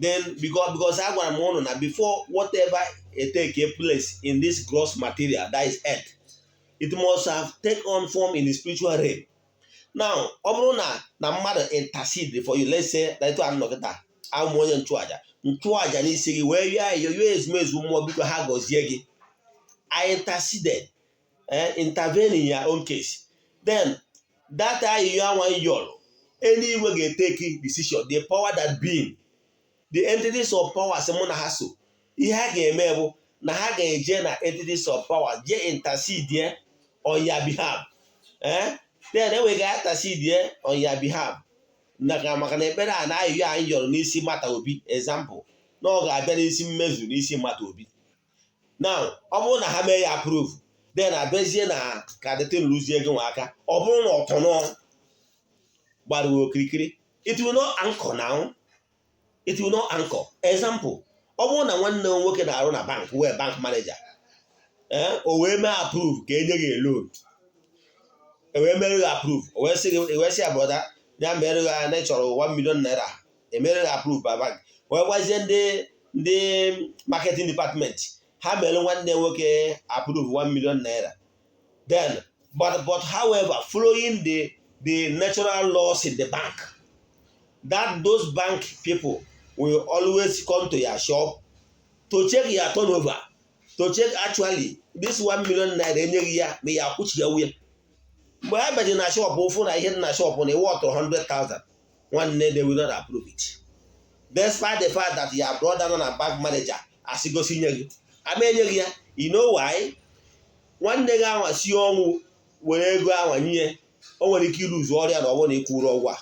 then because a gwara m ụnụ na before whatever take place in this gross material that is earth, it must have taken on form in the spiritual realm. Now ọ bụrụ na mmadụ intercede for you, let's say na etu a nnọkịta amụ onye nchụaja n'isi gị wee yọọ ezumezu mmụọ, biko ha gọzie gị. I interceded, intervene in your own case. Then that you are one yọrọ, anyway ga-take decision. The power that being, the entities of power sị mụ na ha so, ihe ha ga-eme bụ na ha ga-eje na entities of power je intercede on your behalf. Then we ga intercede on your behalf. Maka na ekpere a na ayụyọ anyị yọrọ n'isi mata obi, example na ọ ga-abịa n'isi mmezu n'isi mata obi. Now ọ bụrụ na ha mee ya approve, then abịazie na ka detin lụzie gị nwa aka. Ọ bụrụ na ọtọnọ gbara okirikiri, it will not anchor now. It will not anchor. Example, ọ bụrụ na nwanne nwoke na-arụ na bank wee bank manager, o wee mee approve ka enye gị loan, e wee mere gị approve, o wee sị ya brother ya mere gị na chọrọ 1 million naira, emere gị approve by bank. Wee gwazie ndị marketing department, ha mere nwanne nwoke approve 1 million naira. Then but however, following the natural laws in the bank, that those bank people will always come to your shop to check your turnover, to check actually this 1 million naira enyeghị ya ma ya akwụchigawu ya. mgbe ha bịaji na shop ụfụ na ihe dị na shop na iwe ọtụrụ 100,000 nwanne they will not approve it despite the fact that your brother nọ na bank manager asịgosi nye gị ama enye gị ya. You know why? Nwanne gị anwa si ọnwụ were ego anwa nye o nwere ike iluzu ọrịa na ọbụ na ịkwụrụ ụgwọ a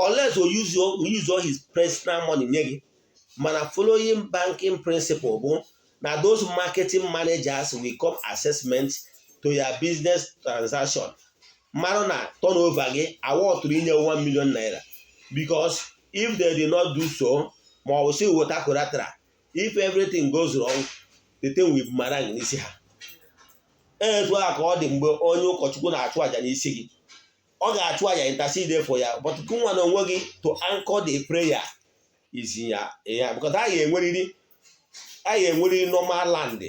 unless o use his personal money nye gị. Mana following banking principle bụ na those marketing managers will come assessment to your business transaction mara na turnover gị awọtụrụ inye 1 million naira because if they did not do so ma ọ bụ si weta collateral, if everything goes wrong the thing will marang n'isi ha. Etu a ka ọ dị mgbe onye ụkọchukwu na-achụ àjà n'isi gị, ọ ga-achụ àjà intercede for ya but gụnwa na onwe gị to anchor the prayer is ya because anyị enweriri normal land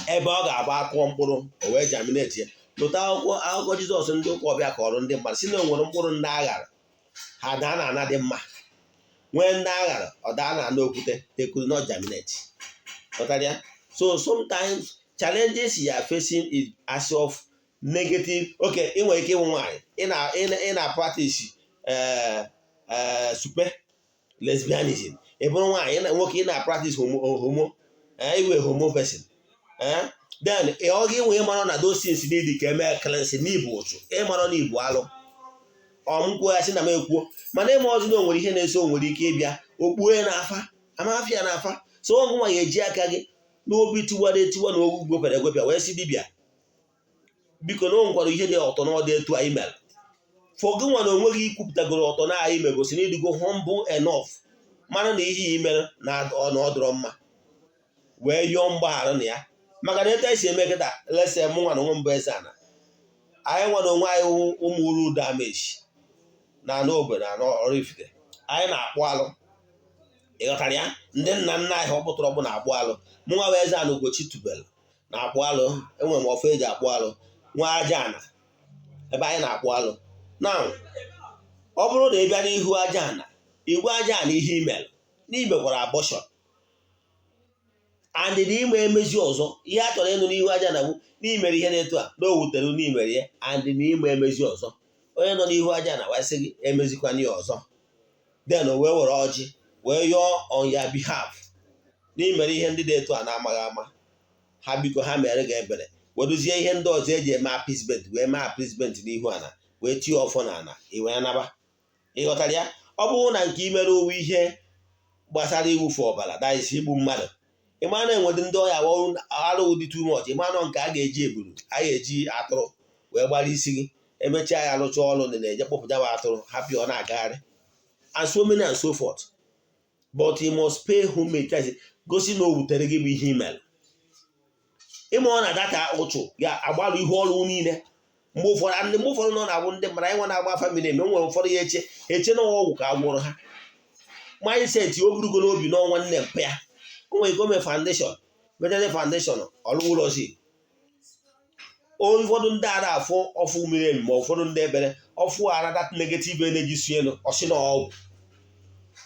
ebe ọ ga-agba akụọ mkpụrụ o wee germinate ya. Lụta akụkọ Jizọs ndị ụka ọbịa kọrọ ndị mmadụ si na onwere mkpụrụ ndị aghara ha daa na ana dị mma, nwee ndị aghara ọ daa na ana okwute, they could not germinate. So sometimes challenges you are facing is as of negative. Okay, ị nwere ike ịnwụ nwaanyị ị na practice super lesbianism, ị bụrụ nwaanyị nwoke ị na practice homo iwe homo person then ọ ga inwe ịmara na those things need ka eme cleansing n'ibu ụchụ ịmara na ibu alụ ọmkwuo ya sị na m ekwuo mana ịma ọzọ na o nwere ihe na-eso nwere ike ịbịa okpue na-afa amafia na-afa so ọgwụ nwa ya eji aka gị n'obi tiwara etiwa na ogwu gwepere egwepịa wee sị dibịa biko na o nkwara ihe dị ọtọ na ọdị etu anyị mere for gị nwa na onwe gị ikwupụtagoro ọtọ na anyị megosi na ịdịgo humble enough mana na ihe i mere na ọ dọrọ mma wee yọọ mgbaghara na ya. Maka na etu esi eme kịta lese mụ nwa na onwe mbụ Eze-Ana anyị nwa na onwe anyị ụmụ uru dameji na n'ogbe na oraifite anyị na-akpụ alụ ịghọtara ya. Ndị nna nna anyị ọ pụtara ọbụ na-akpụ alụ mụ nwa bụ Eze-Ana Ugochi tubelu na-akpụ alụ enwere m ọfọ eji akpụ alụ nwa aja ana ebe anyị na-akpụ alụ na ọ bụrụ na ị bịa n'ihu aja ana igwe aja ana ihe imere n'imekwara abortion and n'ime emezi ọzọ ihe a chọrọ ịnụ n'ihu aja na bụ n'imere ihe na-etu a na o wutere n'imere ya and n'ime emezi ọzọ onye nọ n'ihu aja na wasị gị emezikwana ya ọzọ then o wee were ọjị wee yọọ on your behalf n'imere ihe ndị dị etu a na-amaghị ama ha biko ha mere gị ebere wedozie ihe ndị ọzọ eji eme appeasement wee mee appeasement n'ihu ana wee tie ọfọ na ana iwee naba. Ịghọtara ya. Ọ bụrụ na nke imere owu ihe gbasara iwufu ọbara daisi igbu mmadụ ịma na enwedị ndị ọya arụ ụdị too much ịma nọ nke a ga-eji eburu a ga-eji atụrụ wee gbara isi gị emechaa ya arụcha ọrụ na-eje kpọpụta bụ atụrụ hapụ ọ na-agagharị and so many and so forth but you must pay homage gosi na o wutere gị bụ ihe imere. Ịma ọ na data ụchụ ga-agbarụ ihe ọrụ niile mgbe ụfọdụ nọ na-abụ ndị mara ịnwe na-agba famili eme nwere ụfọdụ ya eche na ọgwụ ka agwụrụ ha mindset o burugo n'obi n'ọnwa nne mpe ya o nwere ike ome foundation metade foundation ọrụ ụlọzi ụfọdụ ndị ara afọ ọfụ mmiri emi ma ụfọdụ ndị ebere ọfụ ara that negative energy sienu ọsị na ọgwụ.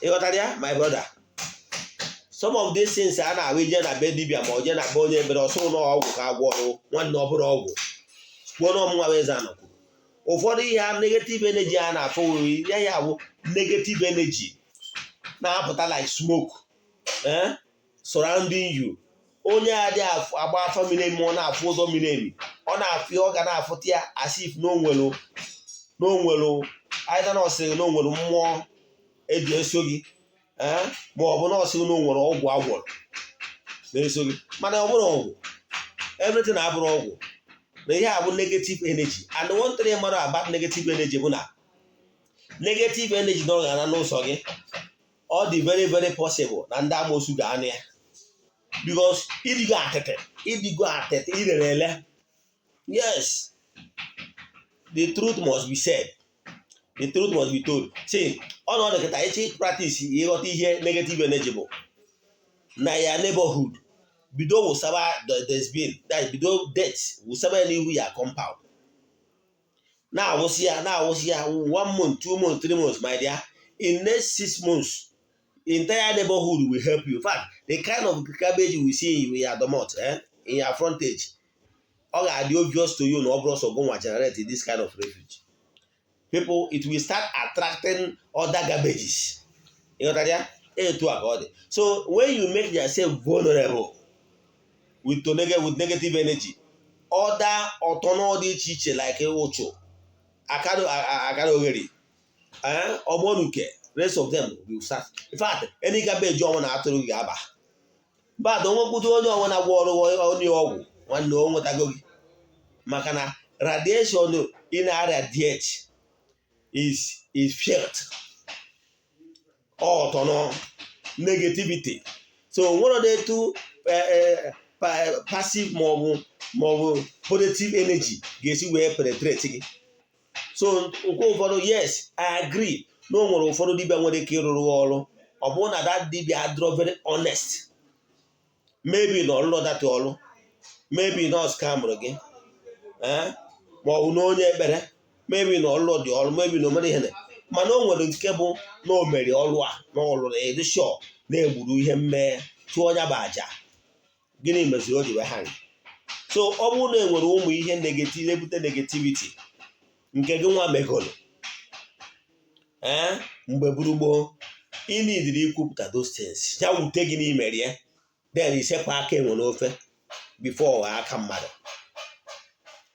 Ịghọtara ya my brother. Some of these things a na-ahụ ije na be dibia ma oje na be onye ebere ọsụ na ọgwụ ka agwọ ọrụ nwanne ọ bụrụ ọgwụ kwuo na ọmụnwa bụ Eze-Ana kwuru ụfọdụ ihe negative energy a na-afụ wuri ya ya bụ negative energy na-apụta like smoke surrounding you. Onye adị agba afọ miri emi ọ na-afụ ụzọ miri emi ọ na-afụ ọ ga na-afụta ya as if na onwelu aịda na ọsịrị na onwere mmụọ eji eso gị ma ọ bụ na ọsịrị na onwere ọgwụ agwọrọ na-eso gị mana ọ bụrụ ọgwụ everything abụrụ ọgwụ na ihe a bụ negative energy and one thing mara about negative energy bụ na negative energy na ọ ga-ana n'ụzọ gị ọ dị very very possible na ndị amoosu ga-anụ ya because ịdịgo atete irerele. Yes, the truth must be said, the truth must be told. See, ọnọdụ kịta echi practice ịghọta ihe negative energy bụ na ya neighborhood bido wụsaba desbin that bido det wụsaba ya n'ihu ya compound na-awụsị ya 1 month 2 months 3 months my dear, in next 6 months entire neighborhood will help you. In fact, the kind of garbage you will see in your domot in your frontage ọ ga-adị obvious to you na ọ bụrụ sọ gụnwa generate this kind of refuge. People, it will start attracting other garbages. ịghọtara ya? Etu a ka ọ dị. So when you make yourself vulnerable with negative energy, other ọtọnọ dị iche iche like Uchu, akara oghere, ọgbọnuke, rest of them will start. In fact, any garbage ọnwụ na-atụrụ gị ga-aba. Bad onwekwudo onye ọnwụ na-agwọ onye ọgwụ nwanne o nwetago gị, maka na radiation ị na-radiate is felt ọtọnọ negativity. So nwere dị etu passive maọbụ positive energy ga-esi wee penetrate gị. So nke ụfọdụ, yes, I agree na o nwere ụfọdụ dibịa nwere ike ịrụrụ ọrụ, ọ bụrụ na that dibịa adịrọ very honest, maybe na ọlụlọ data ọlụ, maybe na scamụrụ gị, ma ọ bụ na onye ekpere, maybe na ọlụlọ dị ọlụ, maybe na o mere ihe, mana o nwere nke bụ na o mere ọlụ a na ọlụ na ịdị sure na-egburu ihe mmee tụọ onye bụ aja, gịnị meziri o ji wee ha. So ọ bụrụ na enwere ụmụ ihe na-ebute negativity nke gị nwa megolo mgbe gburugburu, ị nidiri ikwupụta those things, ya wute gị n'ime rie, then isekwa aka enwe n'ofe before aka mmadụ.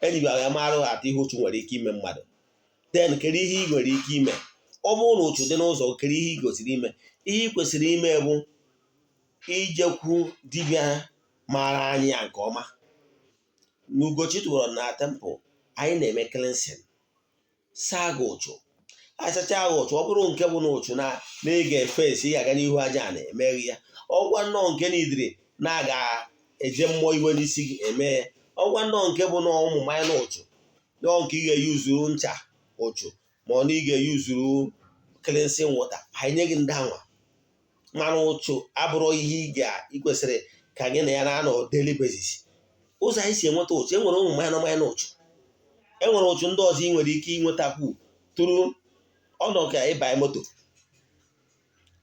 Ejibiara ya marụ atụ ihe Uchu nwere ike ime mmadụ, then kedu ihe ị nwere ike ime. Ọ bụrụ na Uchu dị n'ụzọ, kedu ihe ị gosiri ime. Ihe ị kwesịrị ime bụ ijekwu dibịa mara anyị ya nke ọma. N'Ugochi tụrụ na temple, anyị na-eme cleansing, saa gị Uchu, asacha gị Uchu. Ọ bụrụ nke bụ na Uchu na-ege fesi, ị ga-aga n'ihu aja na-emeghị ya. Ọgwa nnọọ nke n'idiri na-aga eje mmụọ iwe n'isi gị eme ya. Ọgwa nnọọ nke bụ na ụmụ mmanya na Uchu, nnọọ nke ị ga-eyuzuru ncha Uchu, ma ọ na ị ga-eyuzuru cleansing water, anyị nye gị ndị anwa. Mana Uchu abụrụ ihe ị kwesịrị ka gị na ya na-anọ daily basis. Ụzọ anyị si enweta Uchu, enwere ụmụ mmanya na Uchu, enwere Uchu ndị ọzọ ị nwere ike ịnwetakwu tụrụ ọnọ ka ịba moto,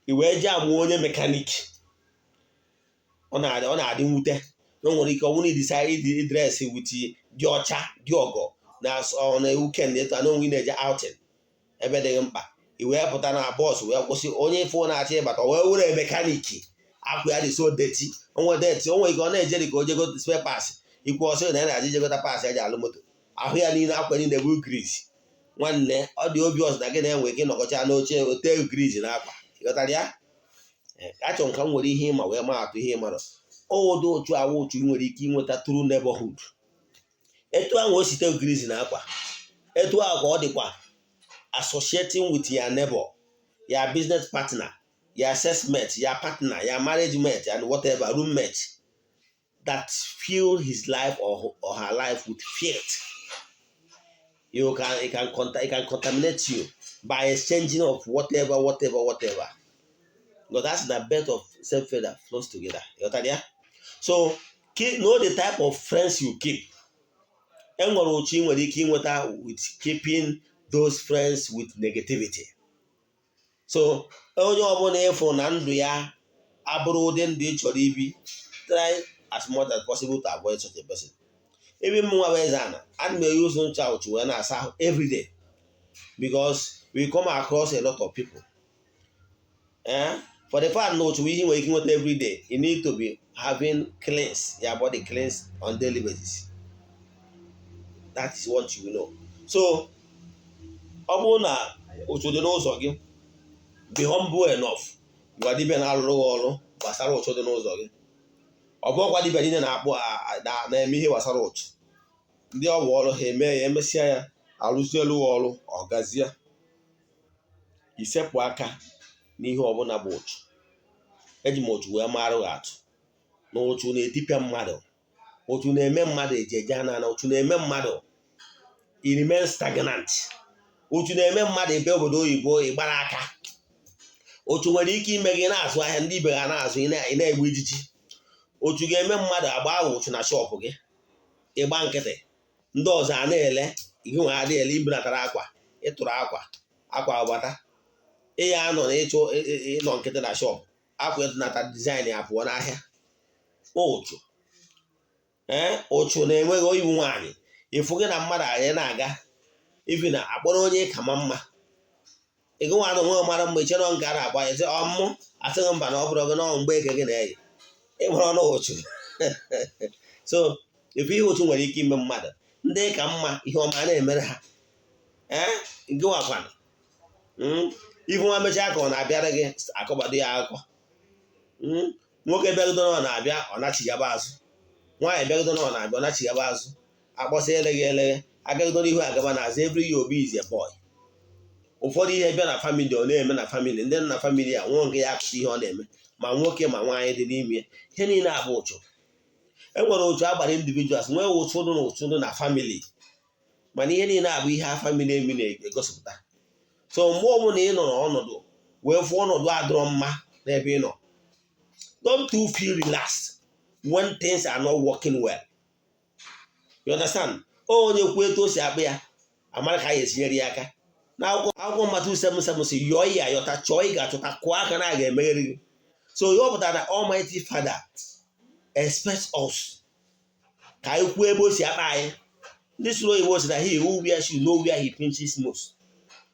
i wee jee amụ onye mekanik. Ọ na-adị mwute na o nwere ike ọ bụrụ ideside idres wit dị ọcha dị ọgọ na weekend etu na onwe na-eje outing ebe dị mkpa, i wee pụta na bọs wee kwụsị, onye ifo na-achọ ịbata wee were mekaniki akwụ ya dị so deti, onwe deti, onwe ike ọ na-ejeri ka o jego spare pass, ikwu ọsọ na ya na-aji jegota pass eji alụ moto, ahụ ya niile akwa niile bụ gris. Nwanne, ọ dị obi ọzọ na gị na-enwe ike nọkọcha n'oche ote gris na akwa. Ịghọtara ya? Achọ nka m nwere ihe ịma wee ma atụ ihe ịmara. Odo Uchu awụ Uchu nwere ike inweta through neighborhood. Etu ahụ o site gris na akwa, etu ahụ ka ọ dịkwa associating with your neighbor, your business partner, your assessment, your partner, your marriage mate, and whatever, roommate, that fill his life or her life with filth. It can contaminate you by exchanging of whatever. Because that's the bed of self-fed that flows together. You got that? So, know the type of friends you keep. Enwere Uchu nwere ike inweta with keeping those friends with negativity. So, onye ọbụla ịfụ na ndụ ya abụrụ ụdị ndụ ị chọrọ ibi, try as much as possible to avoid such a person. Even mwa bụ Eze-Ana, ana m use ncha Uchu wee na-asa ahụ every day because we come across a lot of people. For the fact na Uchu ihe nwere ike nweta every day, you need to be having cleanse, your body cleanse on daily basis. That is what you know. So, ọ bụrụ na Uchu dị n'ụzọ gị, be humble enough. Gwa dibịa na-alụrụ gị ọrụ gbasara Uchu dị n'ụzọ gị. Ọ bụrụkwa dibịa niile na-akpọ na-eme ihe gbasara Uchu. Ndị ọgwụ ọrụ ha eme ya, emesịa ya, arụzie elu ọrụ, ọ gazie. Isepụ aka n'ihe ọbụla bụ Uchu. Eji m Uchu wee marụ gị atụ na Uchu na-etipịa mmadụ, Uchu na-eme mmadụ ejeje na Uchu na-eme mmadụ he remains stagnant. Uchu na-eme mmadụ ebe obodo oyibo ịgbara aka. Uchu nwere ike ime gị na-azụ ahịa, ndị ibe ga na-azụ ị na-egbu ijiji. Uchu ga-eme mmadụ agba Uchu na shọpụ gị, ịgba nkịtị, ndị ọzọ a na-ele, ihe nwe adị ele, ibunatara akwa, ịtụrụ akwa agbata, ịya anọ na ịnọ nkịtị na shọpụ, akwa ịtụnata dizaịn ya pụọ n'ahịa. Uchu ụchụ na-enweghị iwu nwaanyị ịfụ gị na mmadụ anyị na-aga ibi na akpọrọ onye kama mma ịgụ nwa nwe mara mgbe ichere nke a na-agba ya sị ọmụ asịghị mba na ọ bụrụ gị n'ọnwụ mgbe eke gị na-eyi ịgbara ọnụ ụchụ so ife ihe ụchụ nwere ike ime mmadụ ndị ka mma ihe ọma na-emere ha gị wakwana ifu nwa mechaa ka ọ na-abịara gị akọbado ya akụkọ nwoke bịagodo na ọ na-abịa ọ nachighaba azụ nwaanyị bịagodo na ọ na-abịa ọ nachighaba azụ akpọsị eleghị eleghe agagodo n'ihu agaba na azụ every year obi is a boy ụfọdụ ihe bịa na famili ọ na-eme na famili ndị nọ na famili a nwụọ nke ya akụta ihe ọ na-eme ma nwoke ma nwaanyị dị n'ime ihe niile abụ ụchụ enwere ụchụ agbara individuals nwee ụchụdụ na ụchụdụ na famili mana ihe niile abụ ihe a famili emi na-egosipụta so mgbe ọbụla ị nọ n'ọnọdụ wee fụọ ọnọdụ adịrọ mma n'ebe ị nọ don't you feel relaxed when things are not working well you understand onye kwuo etu o si akpa ya amara ka a ga-etinyere ya aka na akwụkwọ mmatụ 77 si yọọ ya ayọta chọọ ị ga-achọta kụọ aka na a ga-emegheri gị so ihe ọ pụtara na Almighty Father expects us ka anyị kwuo ebe o si akpa anyị ndị sụrụ oyibo si na he who wears shoe know where he pinches most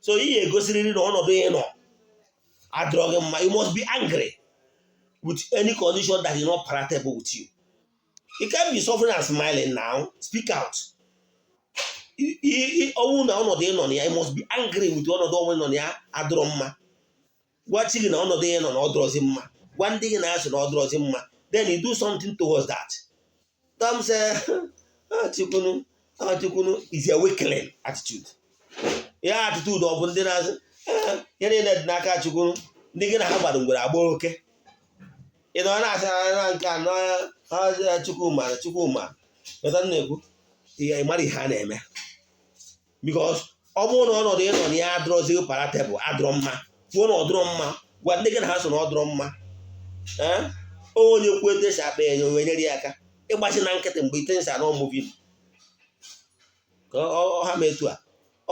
so ị ga-egosiriri na ọnọdụ ị nọ adịrọ gị mma you must be angry with any condition that is not palatable with you. You can't be suffering and smiling now. Speak out. Ọnwụ na ọnọdụ ị nọ na ya you must be angry with ọnọdụ ọnwụ nọ na ya adịrọ mma gwa chi gị na ọnọdụ ị nọ na ọ dịrọzi mma gwa ndị gị na-asị na ọ dịrọzi mma then you do something towards that. Tom say Chukwunu is a weakling attitude. Ya attitude ọ bụ ndị na-asị ya niile dị n'aka Chukwunu ndị gị na ha gbado ngwere agba oke ị nọ na-asị na nke anọ Chukwuma weta na-ekwu ị mara ihe a na-eme because ọ bụrụ na ọnọdụ ị nọ na ya adịrọzighị palatebụl adịrọ mma kwuo na ọ dịrọ mma gwa ndị gị na ha so na ọ dịrọ mma onye kwuo etu esi akpa ya onwe nyere ya aka ịgbachi na nkịtị mgbe ite nsa na ọmụvi ka ọha ma etu a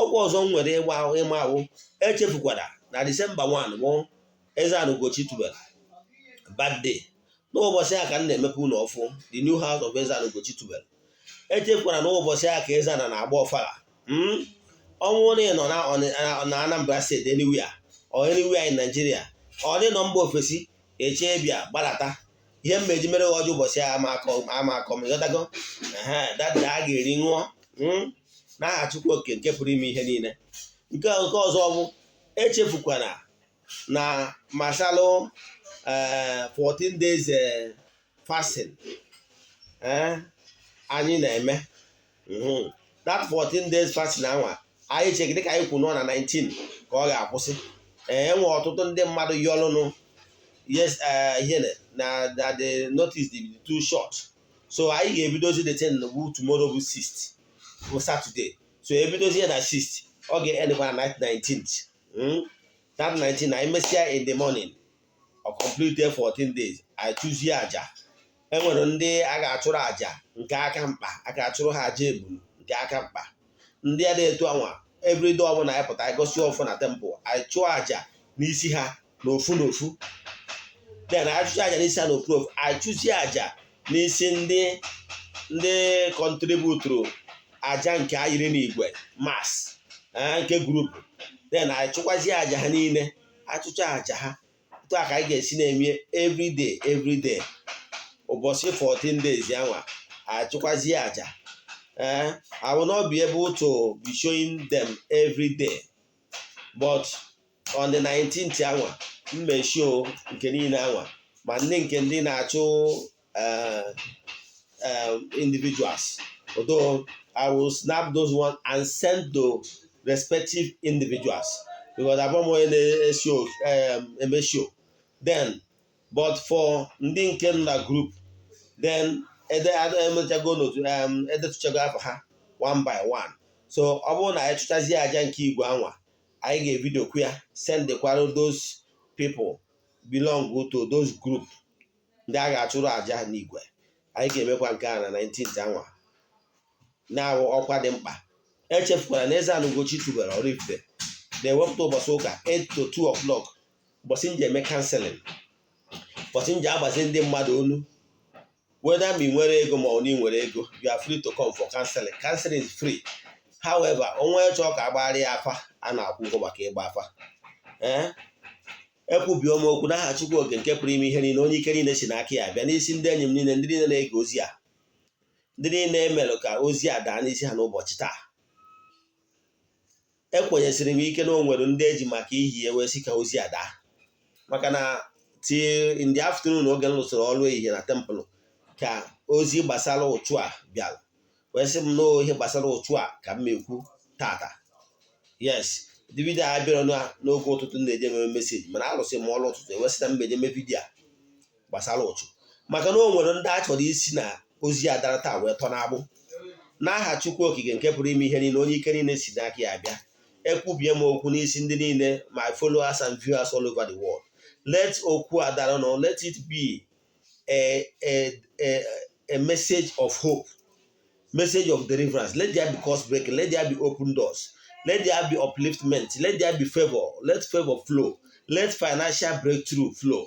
ọgwụ ọzọ m nwere ịma ahụ echefukwara na Disemba 1 bụ Eze-Ana Ugochi tubelu birthday n'ụbọchị a ka m na-emepe ụlọ ọfụ the new house of Eze-Ana Ugochi tubelu echefukwara n'ụbọchị a ka Eze-Ana na-agba ọfala ọnwụ na ị nọ na Anambra steeti anywhere in Nigeria ọ dị nọ mba ofesi eche bịa gbalata ihe mmeji mere ọjọọ ụbọchị a ama akọ mịghọtago dada a ga-eri ṅụọ n'aha Chukwu oke nke pụrụ ime ihe niile nke ọzọ bụ echefukwana na masalụ 14 days fasting anyị na-eme that 14 days fasting anwa anyị cheke dịka anyị kwụ nọ na 19 ka ọ ga-akwụsị enwe ọtụtụ ndị mmadụ yọlụnụ yes ihe na the notice dị too short so anyị ga-ebidozi the 10 bụ tomorrow bụ 6th bụ Saturday so ebidozi ya na 6th ọ ga-endekwa na 19th that 19 anyị mesịa in the morning ọ complete 14 days anyị chụzie aja enwere ndị a ga-achụrụ aja nke aka mkpa a ga-achụrụ ha aja ebulu nke aka mkpa ndị a na-eto anwa everyday ọbụla anyị pụta anyị gosi ọfụ na temple anyị chụọ aja n'isi ha n'ofu n'ofu then anyị chụzie aja n'isi ha n'ofu n'ofu anyị chụzie aja n'isi ndị kọntributuru aja nke ayiri n'igwe mas nke grupu then anyị chụkwazie aja ha niile achụcha aja ha otu a ka anyị ga-esi na-eme everyday ụbọchị 14 days yanwa anyị chụkwazie aja I will not be able to be showing them every day but on the 19th anwa mme show nke niile anwa ma ndị na-achụ individuals although I will snap those ones and send to respective individuals because abụm onye na-eme show then but for ndị nke na group then emechago n'otu edetuchago afọ ha one by one so ọ bụrụ na anyị chụchazie aja nke igwe anwa anyị ga-evidio kwu ya sendekwara those people belong to those group ndị a ga-achụrụ aja n'igwe anyị ga-emekwa nke a na 19th anwa na ọkwa dị mkpa echefukwara na Eze-Ana Ugochi tubelu oraifite na-ewepụta ụbọchị ụka 8 to 2 o'clock ụbọchị nji eme kanselin ụbọchị nji agbazi ndị mmadụ onu whether ma ị nwere ego ma ọ na ị nwere ego, you are free to come for counseling. Counseling is free. However, onwe chọọ ka agbara ya afa, a na-akwụ ụgwọ maka ịgba afa. Ekwubie m okwu n'aha Chukwu oke nke pụrụ ime ihe niile, onye ike niile si n'aka ya bịa, n'isi ndị enyi m niile, ndị niile na-ege ozi a, ndị niile emelụ ka ozi a daa n'isi ha n'ụbọchị taa. Ekwenyesịrị m ike na o nwere ndị eji maka ihi ewe si ka ozi a daa, maka na till in the afternoon oge m lụsịrị ọrụ ehihie na tempụl ka ozi gbasara ụchụ a bịara, wee sị m n'ihe gbasara ụchụ a ka m ekwu tata. Yes, the vidio a bịara n'oge ụtụtụ na-eje eme meseji, mana alụsị m ọrụ ụtụtụ ewesịta m eje eme vidio gbasara ụchụ, maka na o nwere ndị a chọrọ isi na ozi a dara taa wee tọ n'agbụ. N'aha Chukwu okike nke pụrụ ime ihe niile, onye ike niile si n'aka ya bịa, ekwubie m okwu n'isi ndị niile, my followers and viewers all over the world. Let okwu adara no, let it be a message of hope, message of deliverance. Let there be curse breaking, let there be open doors, let there be upliftment, let there be favor, let favor flow, let financial breakthrough flow.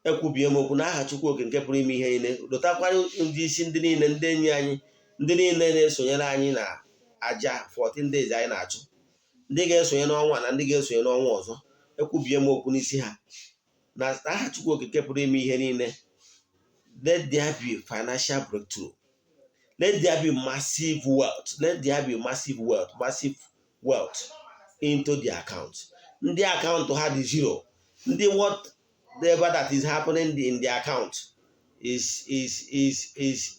Ekwubie m okwu n'aha Chukwu oke nke pụrụ ime ihe niile. Dotakwara ndị isi ndị niile, ndị enyi anyị, ndị niile na-esonyere anyị na aja 14 days anyị na-achụ, ndị ga-esonye n'ọnwa na ndị ga-esonye n'ọnwa ọzọ. Ekwubie m okwu n'isi ha na aha Chukwu oke nke pụrụ ime ihe niile. Let there be financial breakthrough, let there be massive wealth, let there be massive wealth into the account. Ndị akaụntụ ha dị zero, ndị whatever that is happening in the account is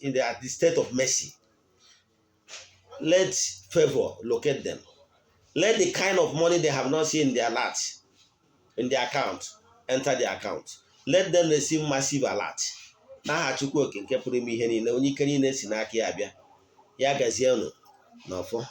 in the state of mercy. Let favor locate them. Let the kind of money they have not seen in their alert in their account enter the account. Let them receive massive alert. N'aha Chukwu oke nke pụrụ ime ihe niile, onye ike niile si n'aka ya bịa, ya gazie unu n'ọfọ.